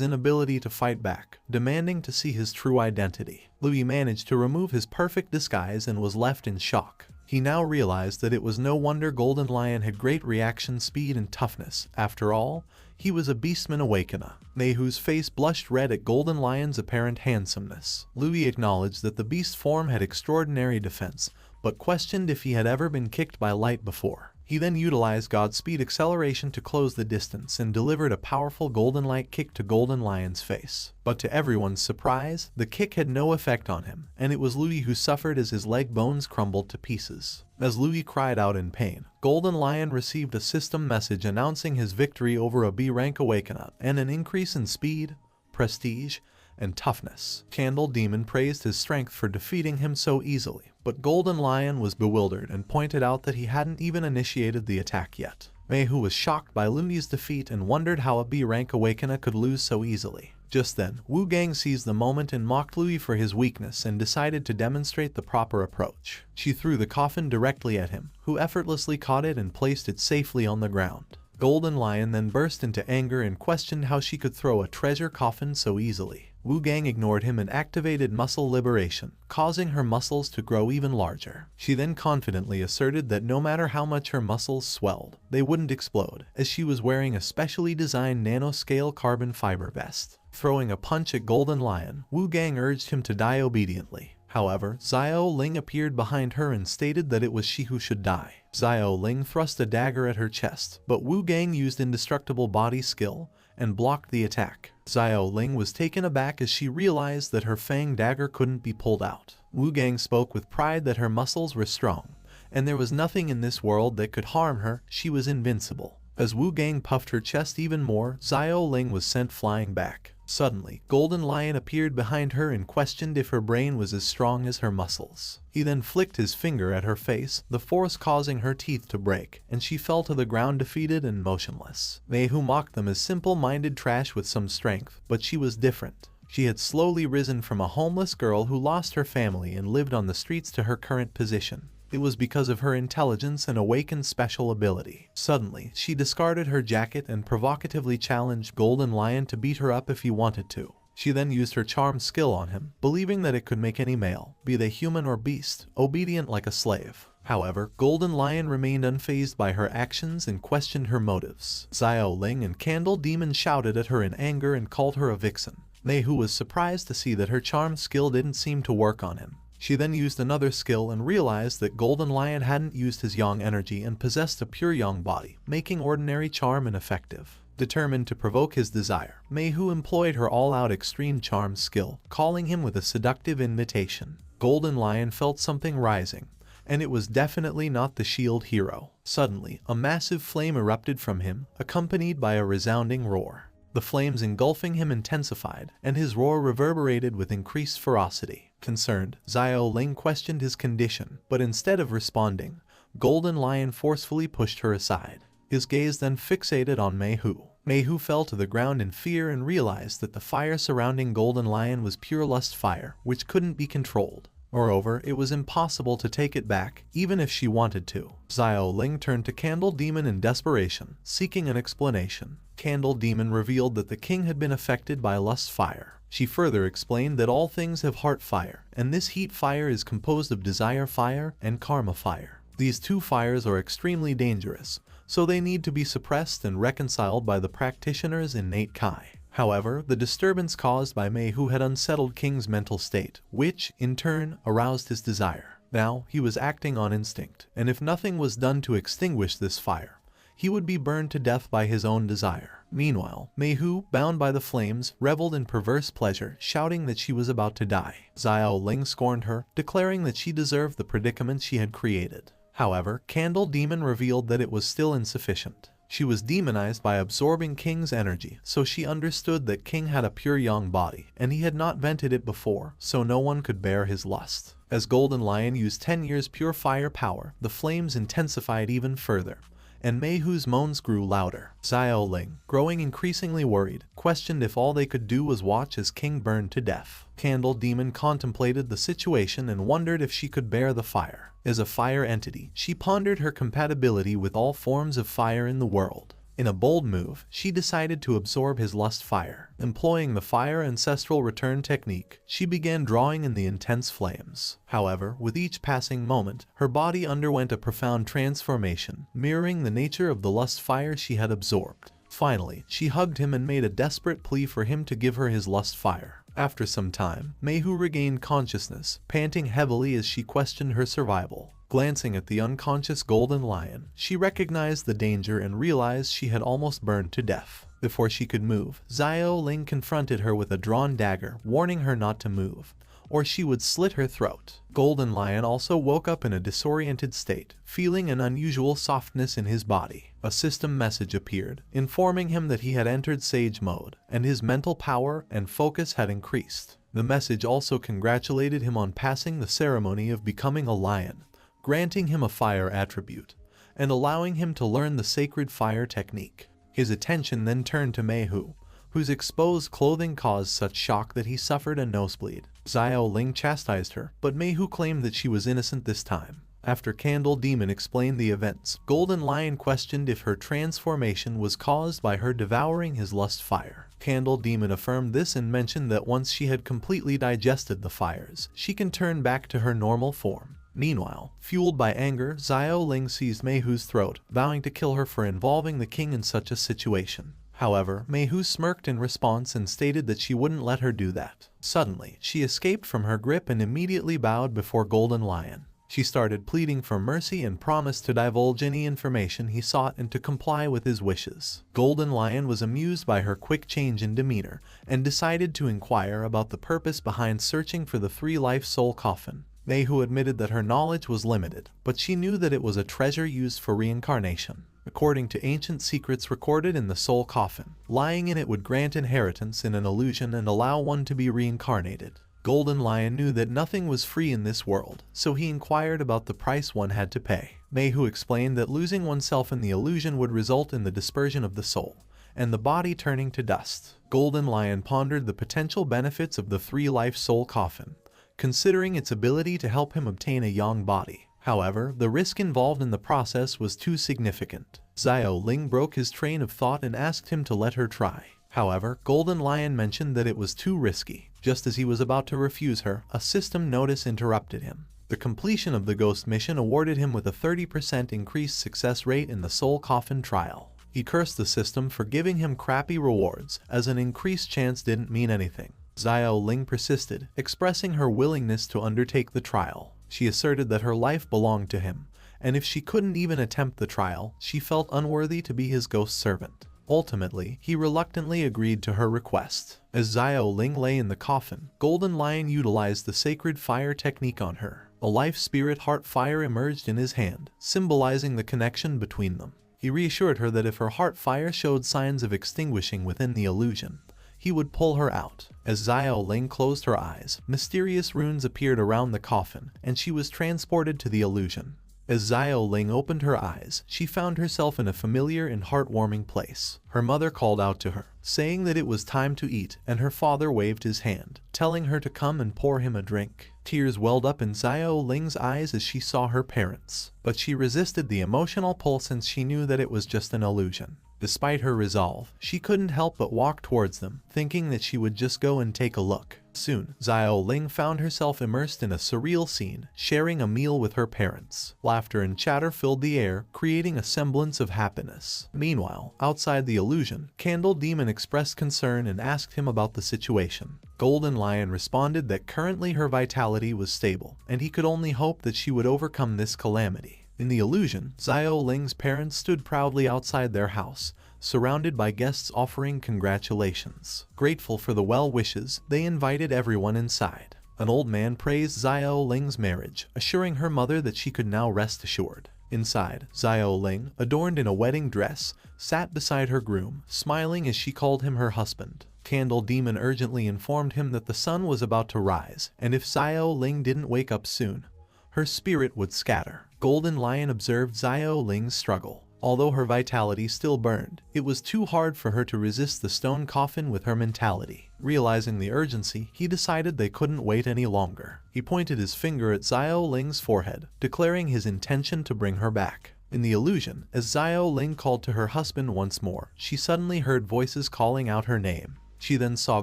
inability to fight back, demanding to see his true identity. Leu managed to remove his perfect disguise and was left in shock. He now realized that it was no wonder Golden Lion had great reaction speed and toughness. After all, he was a Beastman Awakener. Manhua's face blushed red at Golden Lion's apparent handsomeness. Leu acknowledged that the beast form had extraordinary defense, but questioned if he had ever been kicked by light before. He then utilized Godspeed acceleration to close the distance and delivered a powerful golden light kick to Golden Lion's face. But to everyone's surprise, the kick had no effect on him, and it was Leu who suffered as his leg bones crumbled to pieces. As Leu cried out in pain, Golden Lion received a system message announcing his victory over a B-rank awakener and an increase in speed, prestige, and toughness. Candle Demon praised his strength for defeating him so easily, but Golden Lion was bewildered and pointed out that he hadn't even initiated the attack yet. Manhua was shocked by Leu's defeat and wondered how a B-rank awakener could lose so easily. Just then, Wu Gang seized the moment and mocked Leu for his weakness and decided to demonstrate the proper approach. She threw the coffin directly at him, who effortlessly caught it and placed it safely on the ground. Golden Lion then burst into anger and questioned how she could throw a treasure coffin so easily. Wu Gang ignored him and activated muscle liberation, causing her muscles to grow even larger. She then confidently asserted that no matter how much her muscles swelled, they wouldn't explode, as she was wearing a specially designed nanoscale carbon fiber vest. Throwing a punch at Golden Lion, Wu Gang urged him to die obediently. However, Xoling appeared behind her and stated that it was she who should die. Xoling thrust a dagger at her chest, but Wu Gang used indestructible body skill and blocked the attack. Xoling was taken aback as she realized that her fang dagger couldn't be pulled out. Wu Gang spoke with pride that her muscles were strong, and there was nothing in this world that could harm her. She was invincible. As Wu Gang puffed her chest even more, Xoling was sent flying back. Suddenly, Golden Lion appeared behind her and questioned if her brain was as strong as her muscles. He then flicked his finger at her face, the force causing her teeth to break, and she fell to the ground defeated and motionless. Manhua mocked them as simple-minded trash with some strength, but she was different. She had slowly risen from a homeless girl who lost her family and lived on the streets to her current position. It was because of her intelligence and awakened special ability. Suddenly, she discarded her jacket and provocatively challenged Golden Lion to beat her up if he wanted to. She then used her charm skill on him, believing that it could make any male, be they human or beast, obedient like a slave. However, Golden Lion remained unfazed by her actions and questioned her motives. Xoling and Candle Demon shouted at her in anger and called her a vixen. Manhua was surprised to see that her charm skill didn't seem to work on him. She then used another skill and realized that Golden Lion hadn't used his yang energy and possessed a pure yang body, making ordinary charm ineffective. Determined to provoke his desire, Manhua employed her all-out extreme charm skill, calling him with a seductive invitation. Golden Lion felt something rising, and it was definitely not the shield hero. Suddenly, a massive flame erupted from him, accompanied by a resounding roar. The flames engulfing him intensified, and his roar reverberated with increased ferocity. Concerned, Xoling questioned his condition, but instead of responding, Golden Lion forcefully pushed her aside. His gaze then fixated on Manhua. Manhua fell to the ground in fear and realized that the fire surrounding Golden Lion was pure lust fire, which couldn't be controlled. Moreover, it was impossible to take it back, even if she wanted to. Xoling turned to Candle Demon in desperation, seeking an explanation. Candle Demon revealed that the king had been affected by lust fire. She further explained that all things have heart fire, and this heat fire is composed of desire fire and karma fire. These two fires are extremely dangerous, so they need to be suppressed and reconciled by the practitioner's innate kai. However, the disturbance caused by Manhua had unsettled King's mental state, which, in turn, aroused his desire. Now, he was acting on instinct, and if nothing was done to extinguish this fire, he would be burned to death by his own desire. Meanwhile, Meihu, bound by the flames, reveled in perverse pleasure, shouting that she was about to die. Xoling scorned her, declaring that she deserved the predicament she had created. However, Candle Demon revealed that it was still insufficient. She was demonized by absorbing King's energy, so she understood that King had a pure yang body, and he had not vented it before, so no one could bear his lust. As Golden Lion used 10 years pure fire power, the flames intensified even further, and Meihu's moans grew louder. Xoling, growing increasingly worried, questioned if all they could do was watch as King burned to death. Candle Demon contemplated the situation and wondered if she could bear the fire. As a fire entity, she pondered her compatibility with all forms of fire in the world. In a bold move, she decided to absorb his lust fire. Employing the fire ancestral return technique, she began drawing in the intense flames. However, with each passing moment, her body underwent a profound transformation, mirroring the nature of the lust fire she had absorbed. Finally, she hugged him and made a desperate plea for him to give her his lust fire. After some time, Meihu regained consciousness, panting heavily as she questioned her survival. Glancing at the unconscious Golden Lion, she recognized the danger and realized she had almost burned to death. Before she could move, Xoling confronted her with a drawn dagger, warning her not to move, or she would slit her throat. Golden Lion also woke up in a disoriented state, feeling an unusual softness in his body. A system message appeared, informing him that he had entered Sage mode, and his mental power and focus had increased. The message also congratulated him on passing the ceremony of becoming a lion, granting him a fire attribute, and allowing him to learn the sacred fire technique. His attention then turned to Meihu, whose exposed clothing caused such shock that he suffered a nosebleed. Xoling chastised her, but Meihu claimed that she was innocent this time. After Candle Demon explained the events, Golden Lion questioned if her transformation was caused by her devouring his lust fire. Candle Demon affirmed this and mentioned that once she had completely digested the fires, she can turn back to her normal form. Meanwhile, fueled by anger, Xoling seized Meihu's throat, vowing to kill her for involving the king in such a situation. However, Meihu smirked in response and stated that she wouldn't let her do that. Suddenly, she escaped from her grip and immediately bowed before Golden Lion. She started pleading for mercy and promised to divulge any information he sought and to comply with his wishes. Golden Lion was amused by her quick change in demeanor and decided to inquire about the purpose behind searching for the 3-life soul coffin. Meihu admitted that her knowledge was limited, but she knew that it was a treasure used for reincarnation. According to ancient secrets recorded in the soul coffin, lying in it would grant inheritance in an illusion and allow one to be reincarnated. Golden Lion knew that nothing was free in this world, so he inquired about the price one had to pay. Meihu explained that losing oneself in the illusion would result in the dispersion of the soul, and the body turning to dust. Golden Lion pondered the potential benefits of the 3-life soul coffin, considering its ability to help him obtain a yang body. However, the risk involved in the process was too significant. Xoling broke his train of thought and asked him to let her try. However, Golden Lion mentioned that it was too risky. Just as he was about to refuse her, a system notice interrupted him. The completion of the ghost mission awarded him with a 30% increased success rate in the soul coffin trial. He cursed the system for giving him crappy rewards, as an increased chance didn't mean anything. Xoling persisted, expressing her willingness to undertake the trial. She asserted that her life belonged to him, and if she couldn't even attempt the trial, she felt unworthy to be his ghost servant. Ultimately, he reluctantly agreed to her request. As Xoling lay in the coffin, Golden Lion utilized the sacred fire technique on her. A life spirit heart fire emerged in his hand, symbolizing the connection between them. He reassured her that if her heart fire showed signs of extinguishing within the illusion, he would pull her out. As Xoling closed her eyes, mysterious runes appeared around the coffin, and she was transported to the illusion. As Xoling opened her eyes, she found herself in a familiar and heartwarming place. Her mother called out to her, saying that it was time to eat, and her father waved his hand, telling her to come and pour him a drink. Tears welled up in Xoeling's eyes as she saw her parents, but she resisted the emotional pull since she knew that it was just an illusion. Despite her resolve, she couldn't help but walk towards them, thinking that she would just go and take a look. Soon, Xoling found herself immersed in a surreal scene, sharing a meal with her parents. Laughter and chatter filled the air, creating a semblance of happiness. Meanwhile, outside the illusion, Candle Demon expressed concern and asked him about the situation. Golden Lion responded that currently her vitality was stable, and he could only hope that she would overcome this calamity. In the illusion, Xoling's parents stood proudly outside their house, surrounded by guests offering congratulations. Grateful for the well wishes, they invited everyone inside. An old man praised Xoling's marriage, assuring her mother that she could now rest assured. Inside, Xoling, adorned in a wedding dress, sat beside her groom, smiling as she called him her husband. Candle Demon urgently informed him that the sun was about to rise, and if Xoling didn't wake up soon, her spirit would scatter. Golden Lion observed Xoling's struggle. Although her vitality still burned, it was too hard for her to resist the stone coffin with her mentality. Realizing the urgency, he decided they couldn't wait any longer. He pointed his finger at Xoling's forehead, declaring his intention to bring her back. In the illusion, as Xoling called to her husband once more, she suddenly heard voices calling out her name. She then saw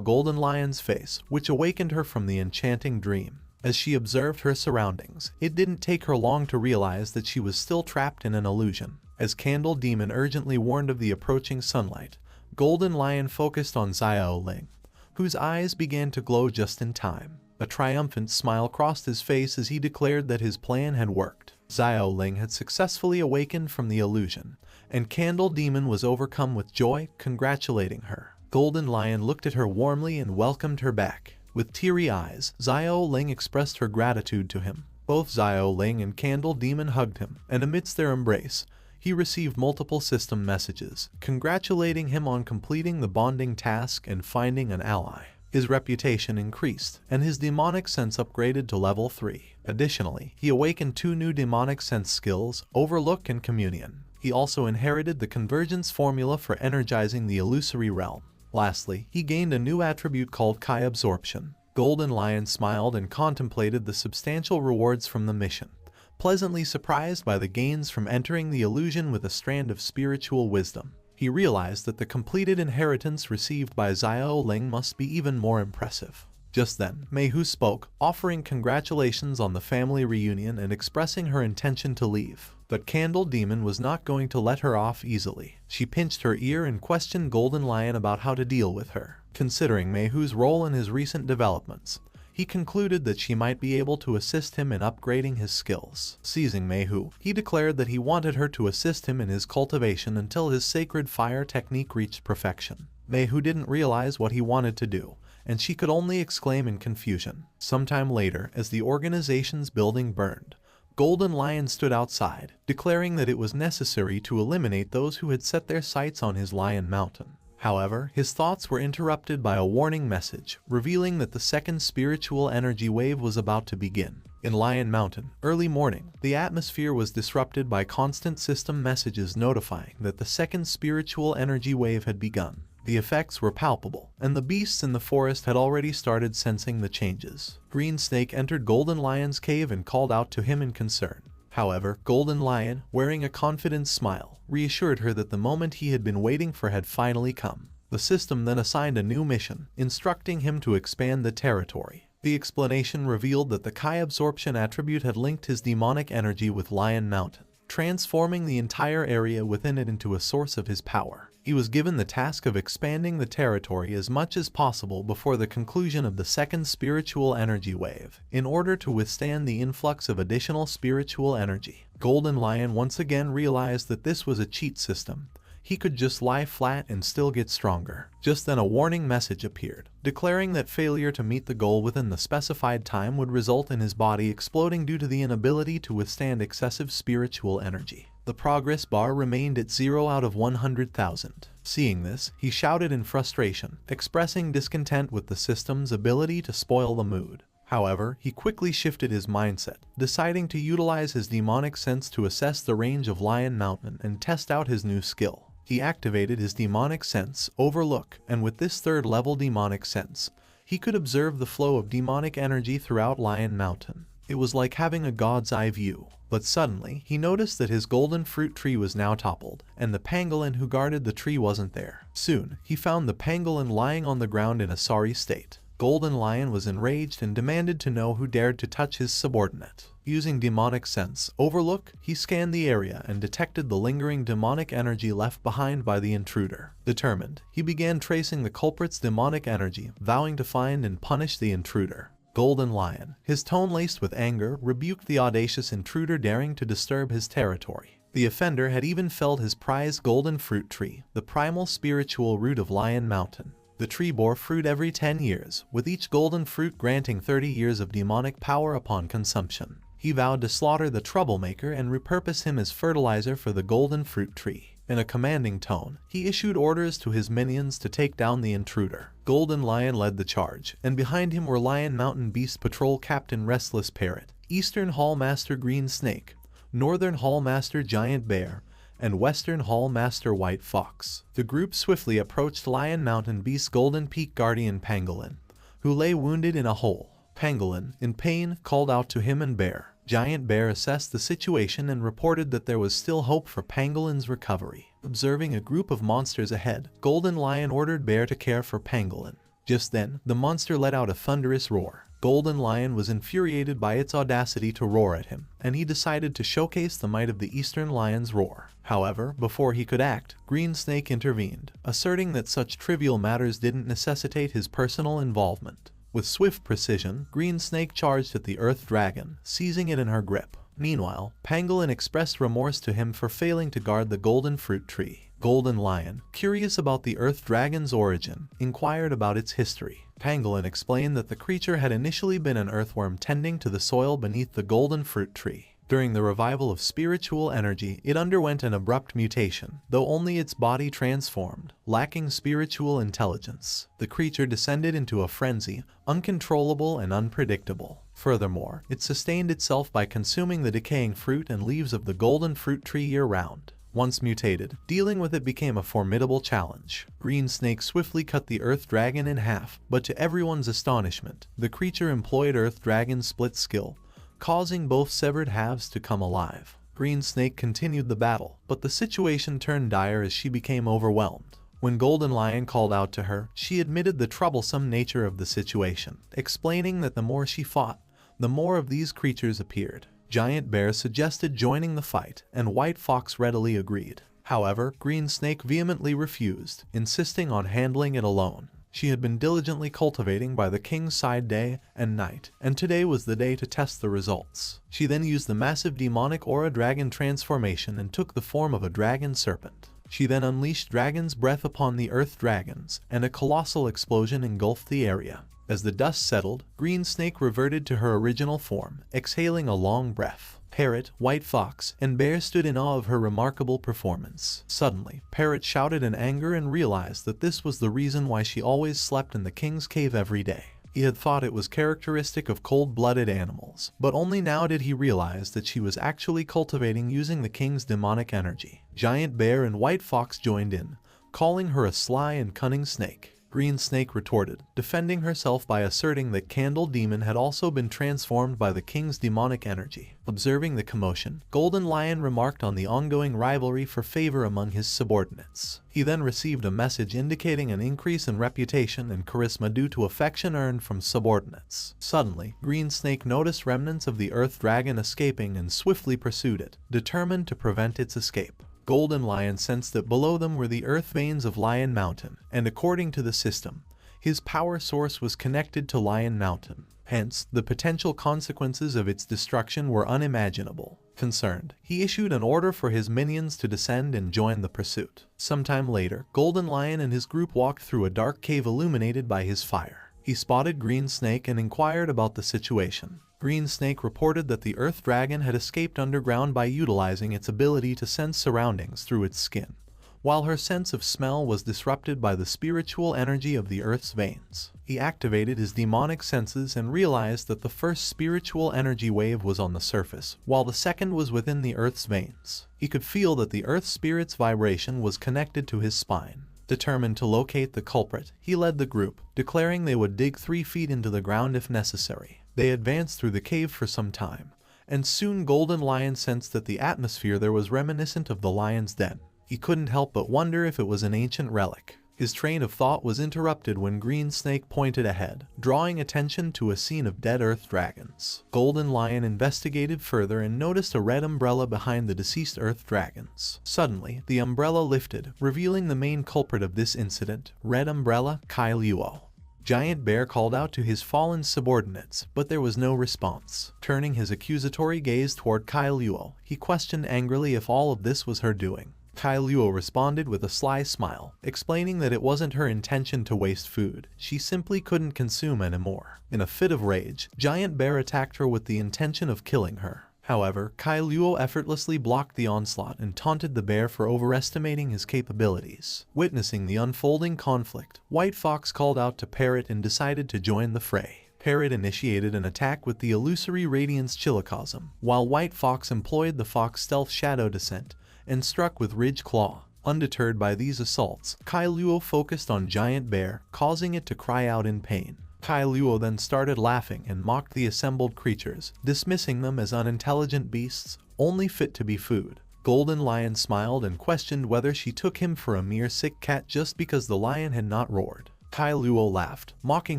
Golden Lion's face, which awakened her from the enchanting dream. As she observed her surroundings, it didn't take her long to realize that she was still trapped in an illusion. As Candle Demon urgently warned of the approaching sunlight, Golden Lion focused on Xoling, whose eyes began to glow just in time. A triumphant smile crossed his face as he declared that his plan had worked. Xoling had successfully awakened from the illusion, and Candle Demon was overcome with joy, congratulating her. Golden Lion looked at her warmly and welcomed her back. With teary eyes, Xoling expressed her gratitude to him. Both Xoling and Candle Demon hugged him, and amidst their embrace, he received multiple system messages, congratulating him on completing the bonding task and finding an ally. His reputation increased, and his demonic sense upgraded to level 3. Additionally, he awakened 2 new demonic sense skills, Overlook and Communion. He also inherited the convergence formula for energizing the illusory realm. Lastly, he gained a new attribute called Chi Absorption. Golden Lion smiled and contemplated the substantial rewards from the mission, pleasantly surprised by the gains from entering the illusion with a strand of spiritual wisdom. He realized that the completed inheritance received by Xoling must be even more impressive. Just then, Manhua spoke, offering congratulations on the family reunion and expressing her intention to leave. But Candle Demon was not going to let her off easily. She pinched her ear and questioned Golden Lion about how to deal with her. Considering Manhua's role in his recent developments, he concluded that she might be able to assist him in upgrading his skills. Seizing Manhua, he declared that he wanted her to assist him in his cultivation until his sacred fire technique reached perfection. Manhua didn't realize what he wanted to do, and she could only exclaim in confusion. Sometime later, as the organization's building burned, Golden Lion stood outside, declaring that it was necessary to eliminate those who had set their sights on his Lion Mountain. However, his thoughts were interrupted by a warning message, revealing that the second spiritual energy wave was about to begin. In Lion Mountain, early morning, the atmosphere was disrupted by constant system messages notifying that the second spiritual energy wave had begun. The effects were palpable, and the beasts in the forest had already started sensing the changes. Green Snake entered Golden Lion's cave and called out to him in concern. However, Golden Lion, wearing a confident smile, reassured her that the moment he had been waiting for had finally come. The system then assigned a new mission, instructing him to expand the territory. The explanation revealed that the Chi Absorption attribute had linked his demonic energy with Lion Mountain, transforming the entire area within it into a source of his power. He was given the task of expanding the territory as much as possible before the conclusion of the second spiritual energy wave, in order to withstand the influx of additional spiritual energy. Golden Lion once again realized that this was a cheat system. He could just lie flat and still get stronger. Just then a warning message appeared, declaring that failure to meet the goal within the specified time would result in his body exploding due to the inability to withstand excessive spiritual energy. The progress bar remained at 0 out of 100,000. Seeing this, he shouted in frustration, expressing discontent with the system's ability to spoil the mood. However, he quickly shifted his mindset, deciding to utilize his demonic sense to assess the range of Lion Mountain and test out his new skill. He activated his demonic sense, Overlook, and with this third-level demonic sense, he could observe the flow of demonic energy throughout Lion Mountain. It was like having a god's eye view. But suddenly, he noticed that his golden fruit tree was now toppled, and the pangolin who guarded the tree wasn't there. Soon, he found the pangolin lying on the ground in a sorry state. Golden Lion was enraged and demanded to know who dared to touch his subordinate. Using demonic sense, Overlook, he scanned the area and detected the lingering demonic energy left behind by the intruder. Determined, he began tracing the culprit's demonic energy, vowing to find and punish the intruder. Golden Lion, his tone laced with anger, rebuked the audacious intruder daring to disturb his territory. The offender had even felled his prized golden fruit tree, the primal spiritual root of Lion Mountain. The tree bore fruit every 10 years, with each golden fruit granting 30 years of demonic power upon consumption. He vowed to slaughter the troublemaker and repurpose him as fertilizer for the golden fruit tree. In a commanding tone, he issued orders to his minions to take down the intruder. Golden Lion led the charge, and behind him were Lion Mountain Beast Patrol Captain Restless Parrot, Eastern Hall Master Green Snake, Northern Hall Master Giant Bear, and Western Hall Master White Fox. The group swiftly approached Lion Mountain Beast Golden Peak Guardian Pangolin, who lay wounded in a hole. Pangolin, in pain, called out to him and Bear. Giant Bear assessed the situation and reported that there was still hope for Pangolin's recovery. Observing a group of monsters ahead, Golden Lion ordered Bear to care for Pangolin. Just then, the monster let out a thunderous roar. Golden Lion was infuriated by its audacity to roar at him, and he decided to showcase the might of the Eastern Lion's roar. However, before he could act, Green Snake intervened, asserting that such trivial matters didn't necessitate his personal involvement. With swift precision, Green Snake charged at the Earth Dragon, seizing it in her grip. Meanwhile, Pangolin expressed remorse to him for failing to guard the golden fruit tree. Golden Lion, curious about the Earth Dragon's origin, inquired about its history. Pangolin explained that the creature had initially been an earthworm tending to the soil beneath the golden fruit tree. During the revival of spiritual energy, it underwent an abrupt mutation, though only its body transformed, lacking spiritual intelligence. The creature descended into a frenzy, uncontrollable and unpredictable. Furthermore, it sustained itself by consuming the decaying fruit and leaves of the golden fruit tree year-round. Once mutated, dealing with it became a formidable challenge. Green Snake swiftly cut the Earth Dragon in half, but to everyone's astonishment, the creature employed Earth Dragon's split skill, causing both severed halves to come alive. Green Snake continued the battle, but the situation turned dire as she became overwhelmed. When Golden Lion called out to her, she admitted the troublesome nature of the situation, explaining that the more she fought, the more of these creatures appeared. Giant Bear suggested joining the fight, and White Fox readily agreed. However, Green Snake vehemently refused, insisting on handling it alone. She had been diligently cultivating by the king's side day and night, and today was the day to test the results. She then used the massive demonic aura dragon transformation and took the form of a dragon serpent. She then unleashed dragon's breath upon the earth dragons, and a colossal explosion engulfed the area. As the dust settled, Green Snake reverted to her original form, exhaling a long breath. Parrot, White Fox, and Bear stood in awe of her remarkable performance. Suddenly, Parrot shouted in anger and realized that this was the reason why she always slept in the king's cave every day. He had thought it was characteristic of cold-blooded animals, but only now did he realize that she was actually cultivating using the king's demonic energy. Giant Bear and White Fox joined in, calling her a sly and cunning snake. Green Snake retorted, defending herself by asserting that Candle Demon had also been transformed by the king's demonic energy. Observing the commotion, Golden Lion remarked on the ongoing rivalry for favor among his subordinates. He then received a message indicating an increase in reputation and charisma due to affection earned from subordinates. Suddenly, Green Snake noticed remnants of the Earth Dragon escaping and swiftly pursued it, determined to prevent its escape. Golden Lion sensed that below them were the earth veins of Lion Mountain, and according to the system, his power source was connected to Lion Mountain. Hence, the potential consequences of its destruction were unimaginable. Concerned, he issued an order for his minions to descend and join the pursuit. Sometime later, Golden Lion and his group walked through a dark cave illuminated by his fire. He spotted Green Snake and inquired about the situation. Green Snake reported that the Earth Dragon had escaped underground by utilizing its ability to sense surroundings through its skin, while her sense of smell was disrupted by the spiritual energy of the Earth's veins. He activated his demonic senses and realized that the first spiritual energy wave was on the surface, while the second was within the Earth's veins. He could feel that the Earth Spirit's vibration was connected to his spine. Determined to locate the culprit, he led the group, declaring they would dig 3 feet into the ground if necessary. They advanced through the cave for some time, and soon Golden Lion sensed that the atmosphere there was reminiscent of the lion's den. He couldn't help but wonder if it was an ancient relic. His train of thought was interrupted when Green Snake pointed ahead, drawing attention to a scene of dead earth dragons. Golden Lion investigated further and noticed a red umbrella behind the deceased earth dragons. Suddenly, the umbrella lifted, revealing the main culprit of this incident, Red Umbrella, Kai Luo. Giant Bear called out to his fallen subordinates, but there was no response. Turning his accusatory gaze toward Kai Luo, he questioned angrily if all of this was her doing. Kai Luo responded with a sly smile, explaining that it wasn't her intention to waste food, she simply couldn't consume anymore. In a fit of rage, Giant Bear attacked her with the intention of killing her. However, Kai Luo effortlessly blocked the onslaught and taunted the bear for overestimating his capabilities. Witnessing the unfolding conflict, White Fox called out to Parrot and decided to join the fray. Parrot initiated an attack with the illusory Radiance Chillicosm, while White Fox employed the Fox Stealth Shadow Descent and struck with Ridge Claw. Undeterred by these assaults, Kai Luo focused on Giant Bear, causing it to cry out in pain. Kai Luo then started laughing and mocked the assembled creatures, dismissing them as unintelligent beasts, only fit to be food. Golden Lion smiled and questioned whether she took him for a mere sick cat just because the lion had not roared. Kai Luo laughed, mocking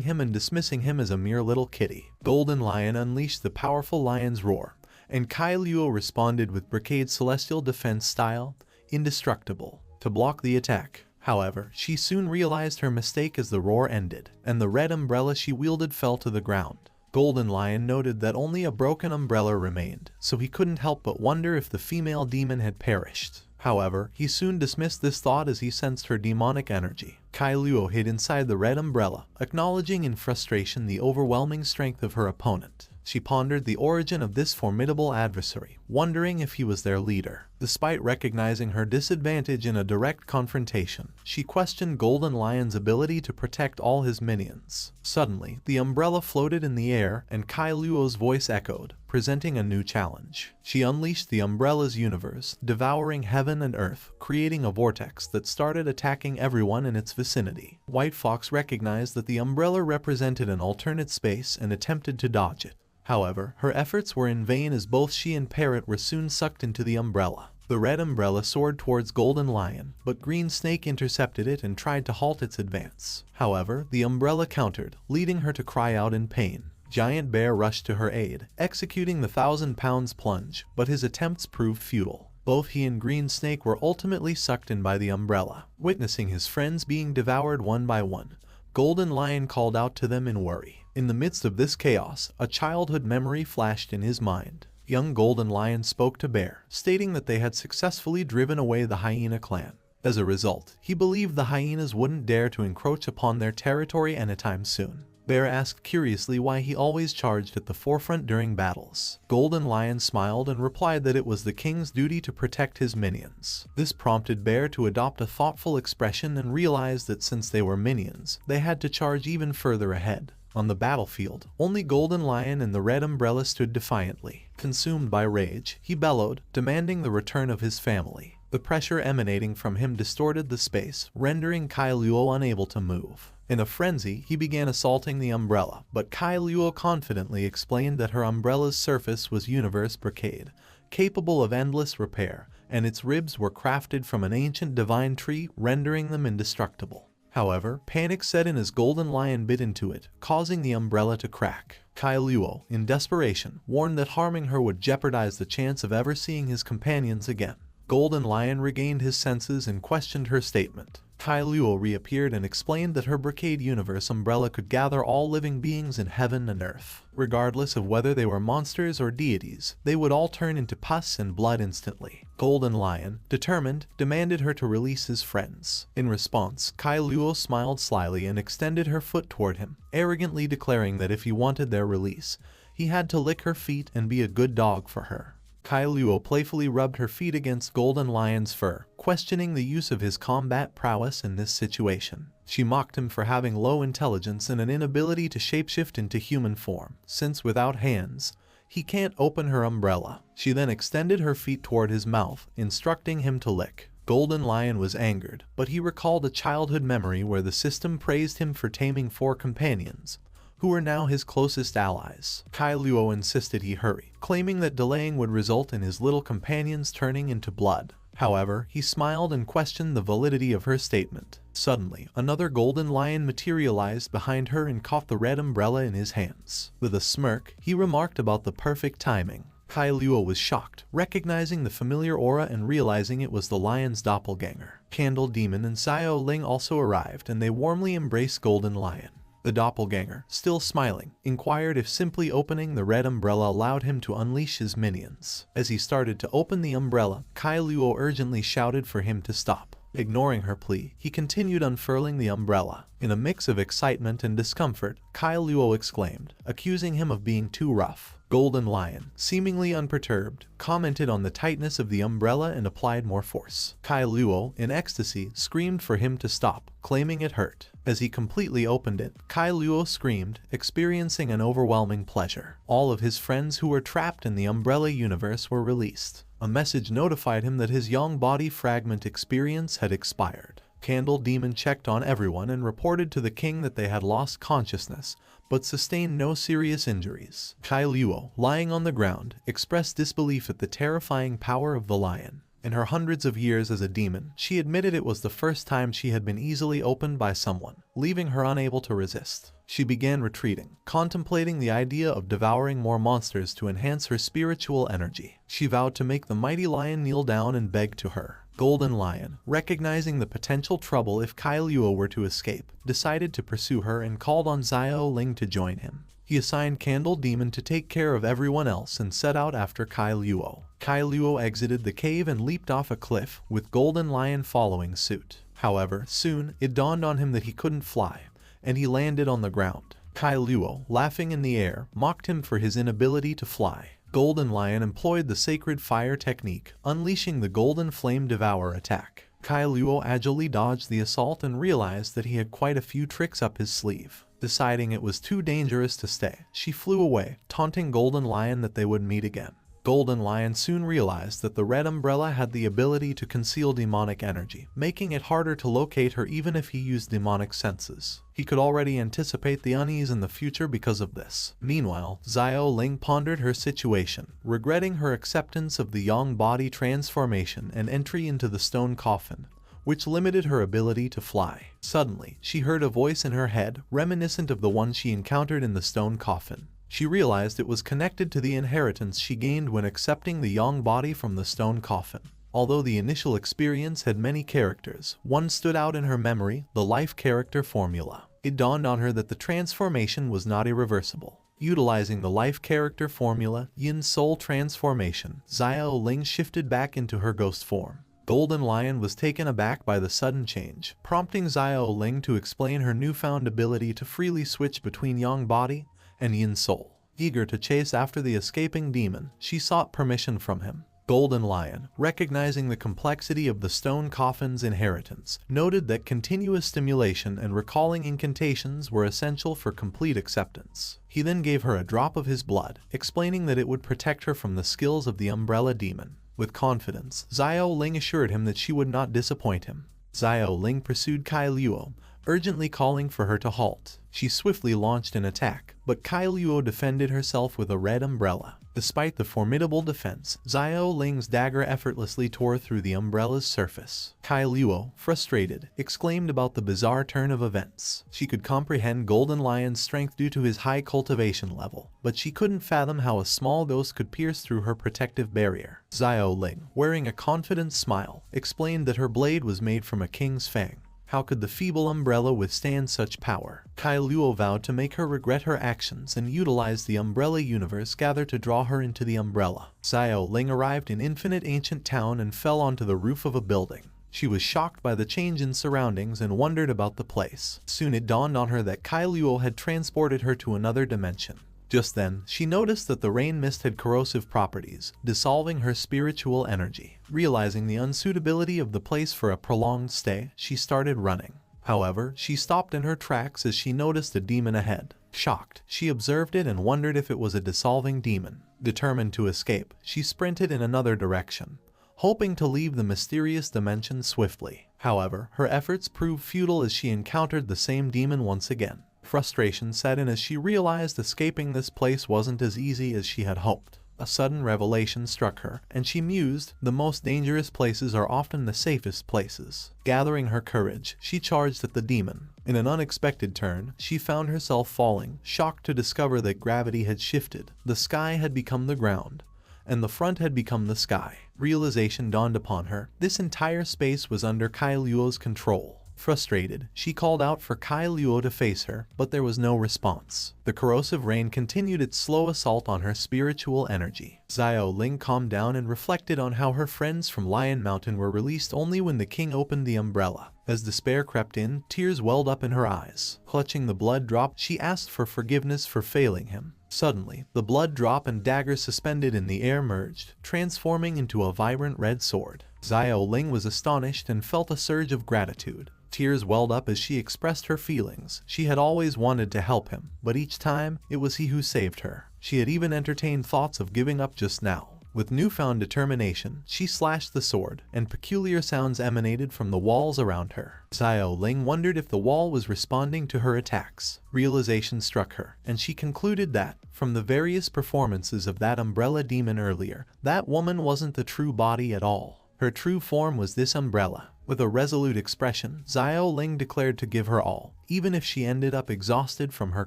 him and dismissing him as a mere little kitty. Golden Lion unleashed the powerful lion's roar, and Kai Luo responded with Bricade's celestial defense style, indestructible, to block the attack. However, she soon realized her mistake as the roar ended, and the red umbrella she wielded fell to the ground. Golden Lion noted that only a broken umbrella remained, so he couldn't help but wonder if the female demon had perished. However, he soon dismissed this thought as he sensed her demonic energy. Kai Luo hid inside the red umbrella, acknowledging in frustration the overwhelming strength of her opponent. She pondered the origin of this formidable adversary, wondering if he was their leader. Despite recognizing her disadvantage in a direct confrontation, she questioned Golden Lion's ability to protect all his minions. Suddenly, the umbrella floated in the air and Kai Luo's voice echoed, presenting a new challenge. She unleashed the umbrella's universe, devouring heaven and earth, creating a vortex that started attacking everyone in its vicinity. White Fox recognized that the umbrella represented an alternate space and attempted to dodge it. However, her efforts were in vain as both she and Parrot were soon sucked into the umbrella. The red umbrella soared towards Golden Lion, but Green Snake intercepted it and tried to halt its advance. However, the umbrella countered, leading her to cry out in pain. Giant Bear rushed to her aid, executing the 1,000-pound plunge, but his attempts proved futile. Both he and Green Snake were ultimately sucked in by the umbrella. Witnessing his friends being devoured one by one, Golden Lion called out to them in worry. In the midst of this chaos, a childhood memory flashed in his mind. Young Golden Lion spoke to Bear, stating that they had successfully driven away the hyena clan. As a result, he believed the hyenas wouldn't dare to encroach upon their territory anytime soon. Bear asked curiously why he always charged at the forefront during battles. Golden Lion smiled and replied that it was the king's duty to protect his minions. This prompted Bear to adopt a thoughtful expression and realize that since they were minions, they had to charge even further ahead. On the battlefield, only Golden Lion and the Red Umbrella stood defiantly. Consumed by rage, he bellowed, demanding the return of his family. The pressure emanating from him distorted the space, rendering Kai Luo unable to move. In a frenzy, he began assaulting the umbrella, but Kai Luo confidently explained that her umbrella's surface was universe brocade, capable of endless repair, and its ribs were crafted from an ancient divine tree, rendering them indestructible. However, panic set in as Golden Lion bit into it, causing the umbrella to crack. Kai Luo, in desperation, warned that harming her would jeopardize the chance of ever seeing his companions again. Golden Lion regained his senses and questioned her statement. Kai Luo reappeared and explained that her brocade universe umbrella could gather all living beings in heaven and earth. Regardless of whether they were monsters or deities, they would all turn into pus and blood instantly. Golden Lion, determined, demanded her to release his friends. In response, Kai Luo smiled slyly and extended her foot toward him, arrogantly declaring that if he wanted their release, he had to lick her feet and be a good dog for her. Kai Luo playfully rubbed her feet against Golden Lion's fur, questioning the use of his combat prowess in this situation. She mocked him for having low intelligence and an inability to shapeshift into human form, since without hands, he can't open her umbrella. She then extended her feet toward his mouth, instructing him to lick. Golden Lion was angered, but he recalled a childhood memory where the system praised him for taming 4 companions, who were now his closest allies. Kai Luo insisted he hurry, claiming that delaying would result in his little companions turning into blood. However, he smiled and questioned the validity of her statement. Suddenly, another Golden Lion materialized behind her and caught the red umbrella in his hands. With a smirk, he remarked about the perfect timing. Kai Luo was shocked, recognizing the familiar aura and realizing it was the lion's doppelganger. Candle Demon and Xiao Ling also arrived, and they warmly embraced Golden Lion. The doppelganger, still smiling, inquired if simply opening the red umbrella allowed him to unleash his minions. As he started to open the umbrella, Luo urgently shouted for him to stop. Ignoring her plea, he continued unfurling the umbrella. In a mix of excitement and discomfort, Luo exclaimed, accusing him of being too rough. Golden Lion, seemingly unperturbed, commented on the tightness of the umbrella and applied more force. Luo, in ecstasy, screamed for him to stop, claiming it hurt. As he completely opened it, Luo screamed, experiencing an overwhelming pleasure. All of his friends who were trapped in the umbrella universe were released. A message notified him that his young body fragment experience had expired. Candle Demon checked on everyone and reported to the king that they had lost consciousness, but sustained no serious injuries. Luo, lying on the ground, expressed disbelief at the terrifying power of the lion. In her hundreds of years as a demon, she admitted it was the first time she had been easily opened by someone, leaving her unable to resist. She began retreating, contemplating the idea of devouring more monsters to enhance her spiritual energy. She vowed to make the mighty lion kneel down and beg to her. Golden Lion, recognizing the potential trouble if Luo were to escape, decided to pursue her and called on Xoling to join him. He assigned Candle Demon to take care of everyone else and set out after Luo. Luo exited the cave and leaped off a cliff, with Golden Lion following suit. However, soon, it dawned on him that he couldn't fly, and he landed on the ground. Luo, laughing in the air, mocked him for his inability to fly. Golden Lion employed the sacred fire technique, unleashing the Golden Flame Devour attack. Luo agilely dodged the assault and realized that he had quite a few tricks up his sleeve. Deciding it was too dangerous to stay, she flew away, taunting Golden Lion that they would meet again. Golden Lion soon realized that the red umbrella had the ability to conceal demonic energy, making it harder to locate her even if he used demonic senses. He could already anticipate the unease in the future because of this. Meanwhile, Xoling pondered her situation, regretting her acceptance of the yang body transformation and entry into the stone coffin, which limited her ability to fly. Suddenly, she heard a voice in her head, reminiscent of the one she encountered in the stone coffin. She realized it was connected to the inheritance she gained when accepting the yang body from the stone coffin. Although the initial experience had many characters, one stood out in her memory, the life character formula. It dawned on her that the transformation was not irreversible. Utilizing the life character formula, Yin Soul Transformation, Xoling shifted back into her ghost form. Golden Lion was taken aback by the sudden change, prompting Xoling to explain her newfound ability to freely switch between yang body and Yin Soul. Eager to chase after the escaping demon, she sought permission from him. Golden Lion, recognizing the complexity of the stone coffin's inheritance, noted that continuous stimulation and recalling incantations were essential for complete acceptance. He then gave her a drop of his blood, explaining that it would protect her from the skills of the Umbrella Demon. With confidence, Xoling assured him that she would not disappoint him. Xoling pursued Luo, urgently calling for her to halt. She swiftly launched an attack, but Luo defended herself with a red umbrella. Despite the formidable defense, Xoling's dagger effortlessly tore through the umbrella's surface. Luo, frustrated, exclaimed about the bizarre turn of events. She could comprehend Golden Lion's strength due to his high cultivation level, but she couldn't fathom how a small ghost could pierce through her protective barrier. Xoling, wearing a confident smile, explained that her blade was made from a king's fang. How could the feeble umbrella withstand such power? Luo vowed to make her regret her actions and utilized the umbrella universe gathered to draw her into the umbrella. Xoling arrived in Infinite Ancient Town and fell onto the roof of a building. She was shocked by the change in surroundings and wondered about the place. Soon it dawned on her that Luo had transported her to another dimension. Just then, she noticed that the rain mist had corrosive properties, dissolving her spiritual energy. Realizing the unsuitability of the place for a prolonged stay, she started running. However, she stopped in her tracks as she noticed a demon ahead. Shocked, she observed it and wondered if it was a dissolving demon. Determined to escape, she sprinted in another direction, hoping to leave the mysterious dimension swiftly. However, her efforts proved futile as she encountered the same demon once again. Frustration set in as she realized escaping this place wasn't as easy as she had hoped. A sudden revelation struck her, and she mused, the most dangerous places are often the safest places. Gathering her courage, she charged at the demon. In an unexpected turn, she found herself falling, shocked to discover that gravity had shifted. The sky had become the ground, and the front had become the sky. Realization dawned upon her. This entire space was under Luo's control. Frustrated, she called out for Kai Luo to face her, but there was no response. The corrosive rain continued its slow assault on her spiritual energy. Xoling calmed down and reflected on how her friends from Lion Mountain were released only when the king opened the umbrella. As despair crept in, tears welled up in her eyes. Clutching the blood drop, she asked for forgiveness for failing him. Suddenly, the blood drop and dagger suspended in the air merged, transforming into a vibrant red sword. Xoling was astonished and felt a surge of gratitude. Tears welled up as she expressed her feelings. She had always wanted to help him, but each time, it was he who saved her. She had even entertained thoughts of giving up just now. With newfound determination, she slashed the sword, and peculiar sounds emanated from the walls around her. Xoling wondered if the wall was responding to her attacks. Realization struck her, and she concluded that, from the various performances of that umbrella demon earlier, that woman wasn't the true body at all. Her true form was this umbrella. With a resolute expression, Xoling declared to give her all, even if she ended up exhausted from her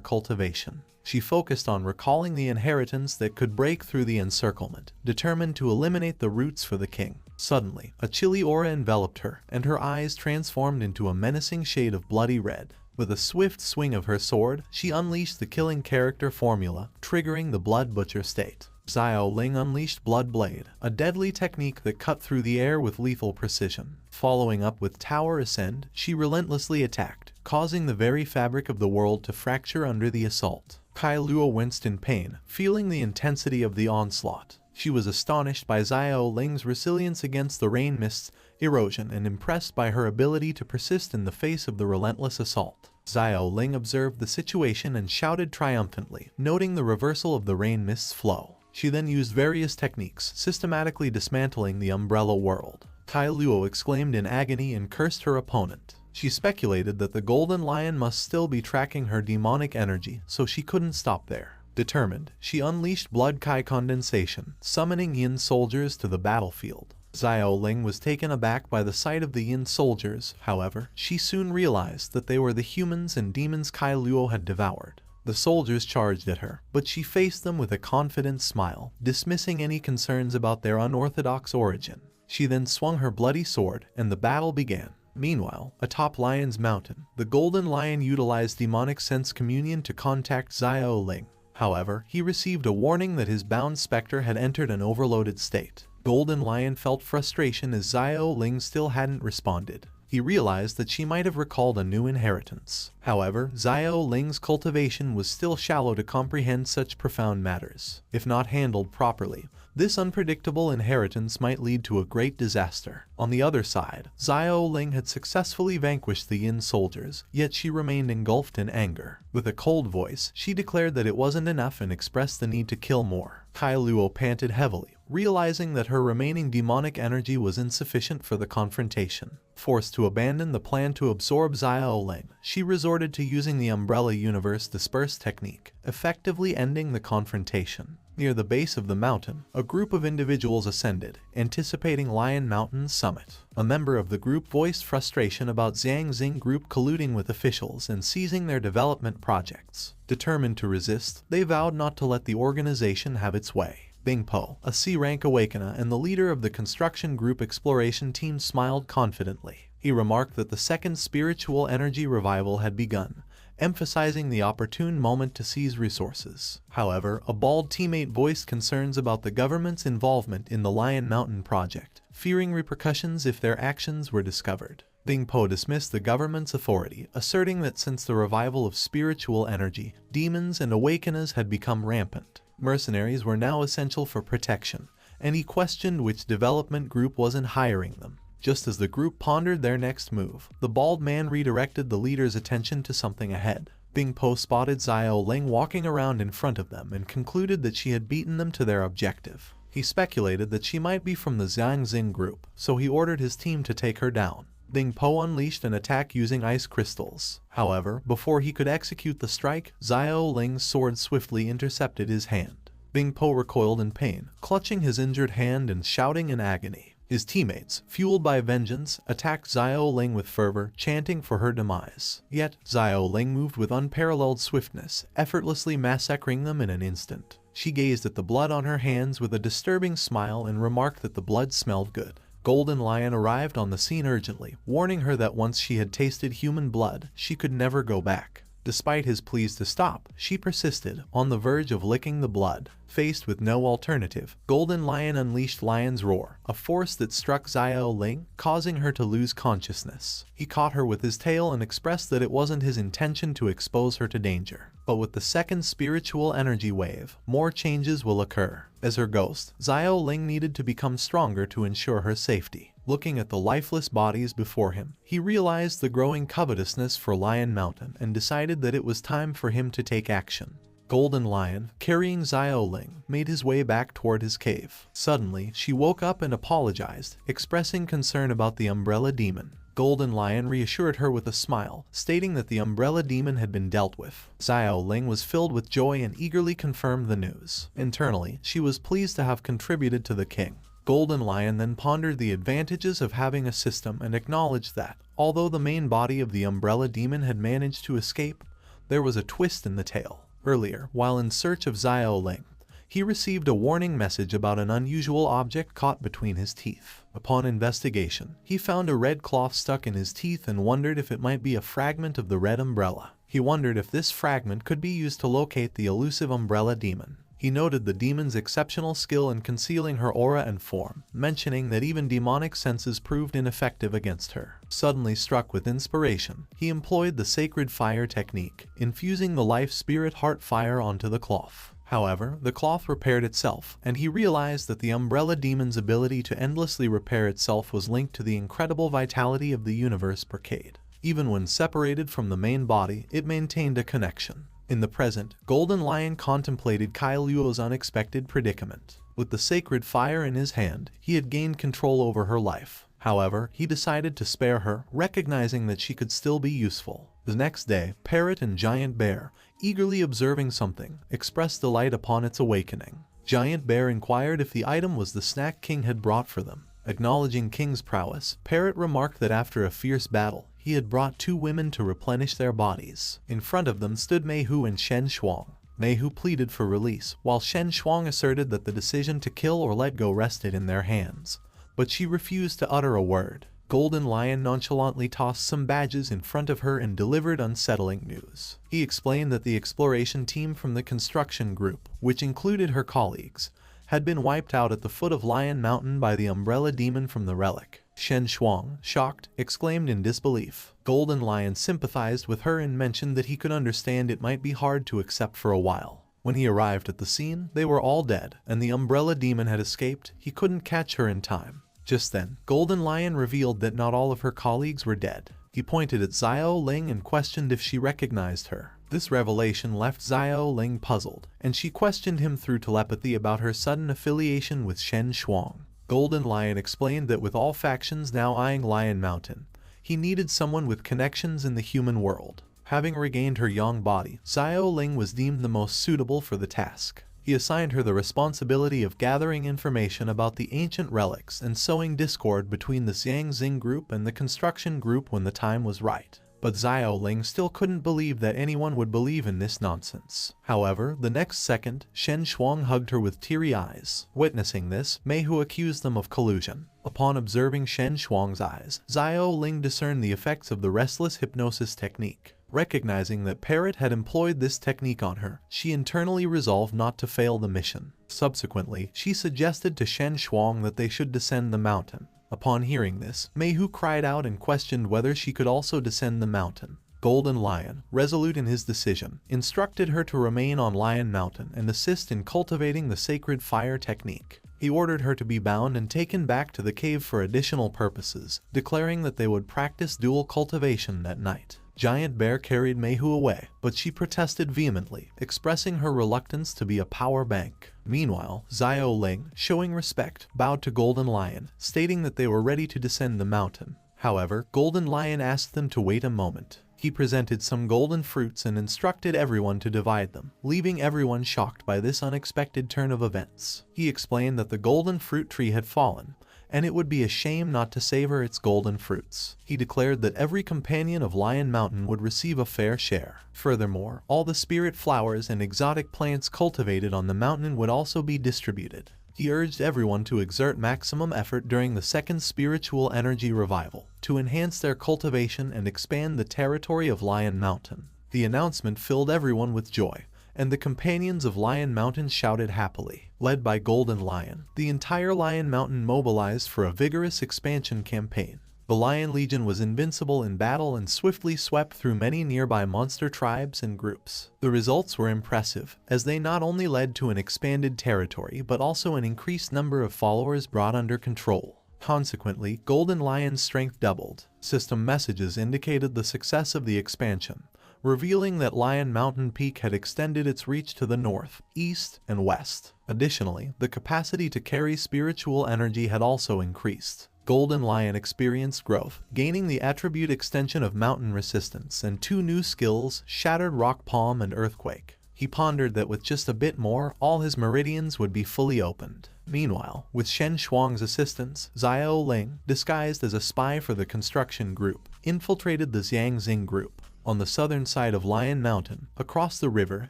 cultivation. She focused on recalling the inheritance that could break through the encirclement, determined to eliminate the roots for the king. Suddenly, a chilly aura enveloped her, and her eyes transformed into a menacing shade of bloody red. With a swift swing of her sword, she unleashed the killing character formula, triggering the Blood Butcher state. Xoling unleashed Blood Blade, a deadly technique that cut through the air with lethal precision. Following up with Tower Ascend, she relentlessly attacked, causing the very fabric of the world to fracture under the assault. Kai Luo winced in pain, feeling the intensity of the onslaught. She was astonished by Xoling's resilience against the rain mist's erosion and impressed by her ability to persist in the face of the relentless assault. Xoling observed the situation and shouted triumphantly, noting the reversal of the rain mist's flow. She then used various techniques, systematically dismantling the umbrella world. Kai Luo exclaimed in agony and cursed her opponent. She speculated that the Golden Lion must still be tracking her demonic energy, so she couldn't stop there. Determined, she unleashed Blood Kai Condensation, summoning Yin soldiers to the battlefield. Xoling was taken aback by the sight of the Yin soldiers. However, she soon realized that they were the humans and demons Kai Luo had devoured. The soldiers charged at her, but she faced them with a confident smile, dismissing any concerns about their unorthodox origin. She then swung her bloody sword, and the battle began. Meanwhile, atop Lion's Mountain, the Golden Lion utilized demonic sense communion to contact Xoling. However, he received a warning that his bound specter had entered an overloaded state. Golden Lion felt frustration as Xoling still hadn't responded. He realized that she might have recalled a new inheritance. However, Xoling's cultivation was still shallow to comprehend such profound matters. If not handled properly, this unpredictable inheritance might lead to a great disaster. On the other side, Xoling had successfully vanquished the Yin soldiers, yet she remained engulfed in anger. With a cold voice, she declared that it wasn't enough and expressed the need to kill more. Kai Luo panted heavily, realizing that her remaining demonic energy was insufficient for the confrontation. Forced to abandon the plan to absorb Xoling, she resorted to using the Umbrella Universe Disperse technique, effectively ending the confrontation. Near the base of the mountain, a group of individuals ascended, anticipating Lion Mountain's summit. A member of the group voiced frustration about Zhang Xing Group colluding with officials and seizing their development projects. Determined to resist, they vowed not to let the organization have its way. Bing Po, a C-rank awakener and the leader of the construction group exploration team, smiled confidently. He remarked that the second spiritual energy revival had begun, emphasizing the opportune moment to seize resources. However, a bald teammate voiced concerns about the government's involvement in the Lion Mountain project, fearing repercussions if their actions were discovered. Bing Po dismissed the government's authority, asserting that since the revival of spiritual energy, demons and awakeners had become rampant. Mercenaries were now essential for protection, and he questioned which development group wasn't hiring them. Just as the group pondered their next move, the bald man redirected the leader's attention to something ahead. Bing Po spotted Xoling walking around in front of them and concluded that she had beaten them to their objective. He speculated that she might be from the Zhang Xing group, so he ordered his team to take her down. Bing Po unleashed an attack using ice crystals. However, before he could execute the strike, Xoling's sword swiftly intercepted his hand. Bing Po recoiled in pain, clutching his injured hand and shouting in agony. His teammates, fueled by vengeance, attacked Xoling with fervor, chanting for her demise. Yet, Xoling moved with unparalleled swiftness, effortlessly massacring them in an instant. She gazed at the blood on her hands with a disturbing smile and remarked that the blood smelled good. Golden Lion arrived on the scene urgently, warning her that once she had tasted human blood, she could never go back. Despite his pleas to stop, she persisted, on the verge of licking the blood. Faced with no alternative, Golden Lion unleashed Lion's Roar, a force that struck Xoling, causing her to lose consciousness. He caught her with his tail and expressed that it wasn't his intention to expose her to danger. But with the second spiritual energy wave, more changes will occur. As her ghost, Xoling needed to become stronger to ensure her safety. Looking at the lifeless bodies before him, he realized the growing covetousness for Lion Mountain and decided that it was time for him to take action. Golden Lion, carrying Xoling, made his way back toward his cave. Suddenly, she woke up and apologized, expressing concern about the Umbrella Demon. Golden Lion reassured her with a smile, stating that the Umbrella Demon had been dealt with. Xoling was filled with joy and eagerly confirmed the news. Internally, she was pleased to have contributed to the king. Golden Lion then pondered the advantages of having a system and acknowledged that, although the main body of the Umbrella Demon had managed to escape, there was a twist in the tale. Earlier, while in search of Xoling, he received a warning message about an unusual object caught between his teeth. Upon investigation, he found a red cloth stuck in his teeth and wondered if it might be a fragment of the red umbrella. He wondered if this fragment could be used to locate the elusive Umbrella Demon. He noted the demon's exceptional skill in concealing her aura and form, mentioning that even demonic senses proved ineffective against her. Suddenly struck with inspiration, he employed the sacred fire technique, infusing the life spirit heart fire onto the cloth. However, the cloth repaired itself, and he realized that the Umbrella Demon's ability to endlessly repair itself was linked to the incredible vitality of the universe Brocade. Even when separated from the main body, it maintained a connection. In the present, Golden Lion contemplated Kai Luo's unexpected predicament. With the sacred fire in his hand, he had gained control over her life. However, he decided to spare her, recognizing that she could still be useful. The next day, Parrot and Giant Bear, eagerly observing something, expressed delight upon its awakening. Giant Bear inquired if the item was the snack King had brought for them. Acknowledging King's prowess, Parrot remarked that after a fierce battle, he had brought 2 women to replenish their bodies. In front of them stood Meihu and Shen Shuang. Meihu pleaded for release, while Shen Shuang asserted that the decision to kill or let go rested in their hands. But she refused to utter a word. Golden Lion nonchalantly tossed some badges in front of her and delivered unsettling news. He explained that the exploration team from the construction group, which included her colleagues, had been wiped out at the foot of Lion Mountain by the Umbrella Demon from the relic. Shen Shuang, shocked, exclaimed in disbelief. Golden Lion sympathized with her and mentioned that he could understand it might be hard to accept for a while. When he arrived at the scene, they were all dead, and the Umbrella Demon had escaped. He couldn't catch her in time. Just then, Golden Lion revealed that not all of her colleagues were dead. He pointed at Xoling and questioned if she recognized her. This revelation left Xoling puzzled, and she questioned him through telepathy about her sudden affiliation with Shen Shuang. Golden Lion explained that with all factions now eyeing Lion Mountain, he needed someone with connections in the human world. Having regained her young body, Xoling was deemed the most suitable for the task. He assigned her the responsibility of gathering information about the ancient relics and sowing discord between the Xiangxing group and the construction group when the time was right. But Xoling still couldn't believe that anyone would believe in this nonsense. However, the next second, Shen Shuang hugged her with teary eyes. Witnessing this, Meihu accused them of collusion. Upon observing Shen Shuang's eyes, Xoling discerned the effects of the restless hypnosis technique. Recognizing that Parrot had employed this technique on her, she internally resolved not to fail the mission. Subsequently, she suggested to Shen Shuang that they should descend the mountain. Upon hearing this, Meihu cried out and questioned whether she could also descend the mountain. Golden Lion, resolute in his decision, instructed her to remain on Lion Mountain and assist in cultivating the sacred fire technique. He ordered her to be bound and taken back to the cave for additional purposes, declaring that they would practice dual cultivation that night. Giant Bear carried Meihu away, but she protested vehemently, expressing her reluctance to be a power bank. Meanwhile, Xoling, showing respect, bowed to Golden Lion, stating that they were ready to descend the mountain. However, Golden Lion asked them to wait a moment. He presented some golden fruits and instructed everyone to divide them, leaving everyone shocked by this unexpected turn of events. He explained that the golden fruit tree had fallen, and it would be a shame not to savor its golden fruits. He declared that every companion of Lion Mountain would receive a fair share. Furthermore, all the spirit flowers and exotic plants cultivated on the mountain would also be distributed. He urged everyone to exert maximum effort during the second spiritual energy revival, to enhance their cultivation and expand the territory of Lion Mountain. The announcement filled everyone with joy, and the companions of Lion Mountain shouted happily. Led by Golden Lion, the entire Lion Mountain mobilized for a vigorous expansion campaign. The Lion Legion was invincible in battle and swiftly swept through many nearby monster tribes and groups. The results were impressive, as they not only led to an expanded territory but also an increased number of followers brought under control. Consequently, Golden Lion's strength doubled. System messages indicated the success of the expansion, revealing that Lion Mountain Peak had extended its reach to the north, east, and west. Additionally, the capacity to carry spiritual energy had also increased. Golden Lion experienced growth, gaining the attribute extension of mountain resistance and 2 new skills, Shattered Rock Palm and Earthquake. He pondered that with just a bit more, all his meridians would be fully opened. Meanwhile, with Shen Shuang's assistance, Xoling, disguised as a spy for the construction group, infiltrated the Xiangxing group. On the southern side of Lion Mountain, across the river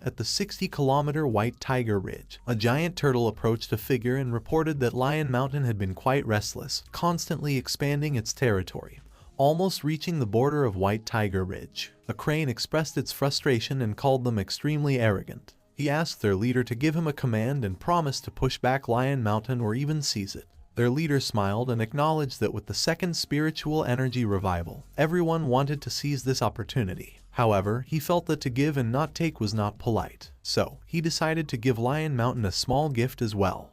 at the 60-kilometer White Tiger Ridge, a giant turtle approached a figure and reported that Lion Mountain had been quite restless, constantly expanding its territory, almost reaching the border of White Tiger Ridge. A crane expressed its frustration and called them extremely arrogant. He asked their leader to give him a command and promised to push back Lion Mountain or even seize it. Their leader smiled and acknowledged that with the second spiritual energy revival, everyone wanted to seize this opportunity. However, he felt that to give and not take was not polite, so he decided to give Lion Mountain a small gift as well.